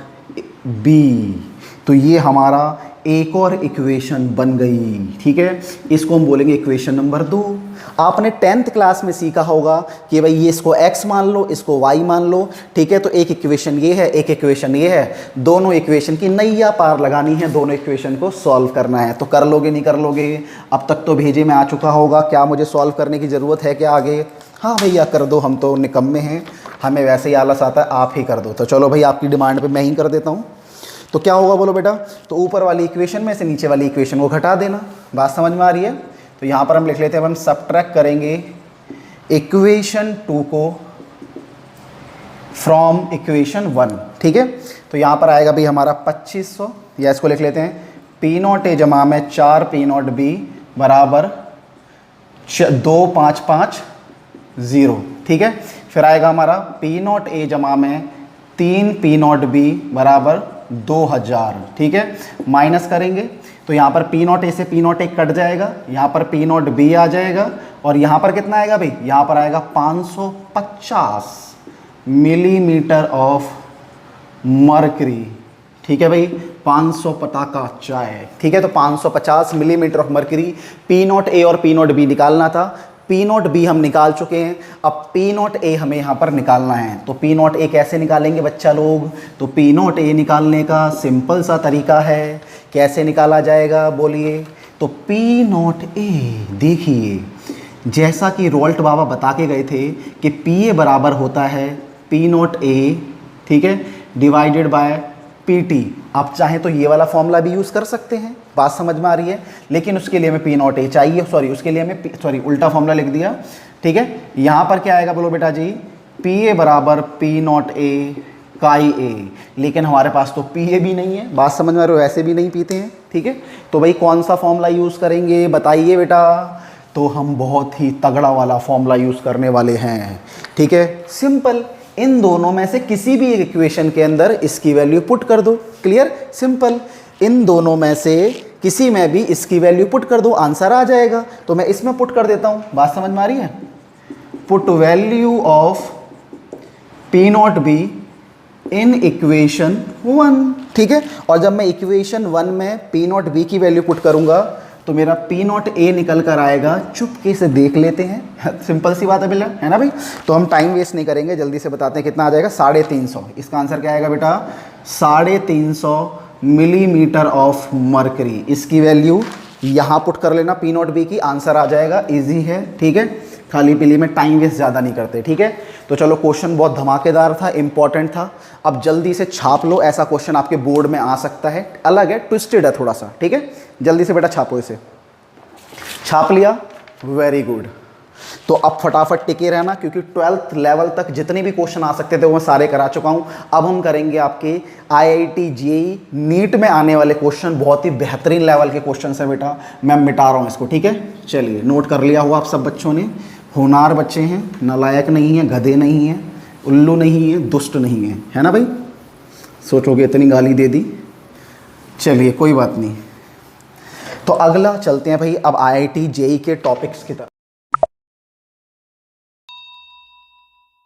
बी। तो ये हमारा एक और इक्वेशन बन गई, ठीक है। इसको हम बोलेंगे इक्वेशन नंबर 2। आपने 10th क्लास में सीखा होगा कि भाई ये इसको x मान लो, इसको y मान लो, ठीक है। तो एक इक्वेशन ये है, एक इक्वेशन ये है, दोनों इक्वेशन की नैया पार लगानी है, दोनों इक्वेशन को सॉल्व करना है। तो कर लोगे नहीं कर लोगे, अब तक तो भेजे में आ चुका होगा, क्या मुझे सॉल्व करने की ज़रूरत है क्या आगे? हाँ भैया कर दो, हम तो निकम्मे हैं, हमें वैसे ही आलस आता है, आप ही कर दो। तो चलो भाई आपकी डिमांड पे मैं ही कर देता हूँ। तो क्या होगा बोलो बेटा, तो ऊपर वाली इक्वेशन में से नीचे वाली इक्वेशन को घटा देना, बात समझ में आ रही है। तो यहाँ पर हम लिख लेते हैं, हम सबट्रैक्ट करेंगे इक्वेशन 2 को फ्रॉम इक्वेशन 1, ठीक है। तो यहाँ पर आएगा भाई हमारा 2500, या इसको लिख लेते हैं पी नॉट ए जमा में 4 पी नॉट बी बराबर 2550, ठीक है। फिर आएगा हमारा पी नॉट ए जमा में 3 पी नॉट बी बराबर 2000, ठीक है। माइनस करेंगे तो यहाँ पर पी नॉट ए से पी नॉट ए कट जाएगा, यहाँ पर पी नॉट बी आ जाएगा, और यहाँ पर कितना आएगा भाई, यहाँ पर आएगा 550 मिलीमीटर ऑफ मर्करी, ठीक है भाई। 500 पटाखा चाय, ठीक है। तो 550 millimetre of mercury P naught ए और पी नॉट बी निकालना था। पी नॉट बी हम निकाल चुके हैं, अब पी नॉट ए हमें यहाँ पर निकालना है। तो पी नॉट ए कैसे निकालेंगे बच्चा लोग? तो पी नॉट ए निकालने का सिंपल सा तरीका है, कैसे निकाला जाएगा बोलिए? तो पी नॉट ए, देखिए जैसा कि रोल्ट बाबा बता के गए थे कि पी ए बराबर होता है पी नॉट ए, ठीक है, डिवाइडेड बाय पी टी। आप चाहें तो ये वाला फॉर्मूला भी यूज़ कर सकते हैं, बात समझ में आ रही है? लेकिन उसके लिए हमें पी नॉट ए चाहिए, उसके लिए हमें उल्टा फॉर्मूला लिख दिया, ठीक है। यहाँ पर क्या आएगा बोलो बेटा जी? पी ए बराबर पी नॉट ए काई ए, लेकिन हमारे पास तो पी ए भी नहीं है, बात समझ में आ रही है? ऐसे भी नहीं पीते हैं, ठीक है। तो भाई कौन सा फॉर्मूला यूज़ करेंगे बताइए बेटा? तो हम बहुत ही तगड़ा वाला फॉर्मूला यूज़ करने वाले हैं, ठीक है, सिंपल। इन दोनों में से किसी भी एक इक्वेशन के अंदर इसकी वैल्यू पुट कर दो, क्लियर, सिंपल। इन दोनों में से किसी में भी इसकी वैल्यू पुट कर दो, आंसर आ जाएगा। तो मैं इसमें पुट कर देता हूँ, बात समझ में आ रही है? Put value of P naught be in equation 1, ठीक है। और जब मैं इक्वेशन 1 में पी नॉट बी की वैल्यू पुट करूंगा तो मेरा पी नॉट ए निकल कर आएगा, चुपके से देख लेते हैं, सिंपल सी बात है बिल्ला, है ना भाई? तो हम टाइम वेस्ट नहीं करेंगे, जल्दी से बताते हैं कितना आ जाएगा। 350। इसका आंसर क्या आएगा बेटा? 350 मिलीमीटर ऑफ मरकरी। इसकी वैल्यू यहाँ पुट कर लेना पी नॉट बी की, आंसर आ जाएगा, इजी है, ठीक है। खाली पीली में टाइम वेस्ट ज़्यादा नहीं करते, ठीक है। तो चलो क्वेश्चन बहुत धमाकेदार था, इंपॉर्टेंट था। अब जल्दी से छाप लो, ऐसा क्वेश्चन आपके बोर्ड में आ सकता है, अलग है, ट्विस्टेड है थोड़ा सा, ठीक है। जल्दी से बेटा छापो इसे। छाप लिया? Very good. तो अब फटाफट टिके रहना, क्योंकि 12th लेवल तक जितने भी क्वेश्चन आ सकते थे वो मैं सारे करा चुका हूँ। अब हम करेंगे आपके IIT JEE नीट में आने वाले क्वेश्चन, बहुत ही बेहतरीन लेवल के क्वेश्चन है बेटा, मैं मिटा रहा हूँ इसको, ठीक है। चलिए, नोट कर लिया हुआ आप सब बच्चों ने? होनार बच्चे हैं, नालायक नहीं है, गधे नहीं हैं, उल्लू नहीं है, दुष्ट नहीं है ना भाई? सोचोगे इतनी गाली दे दी, चलिए कोई बात नहीं। तो अगला चलते हैं भाई अब IIT JEE के टॉपिक्स की तरफ।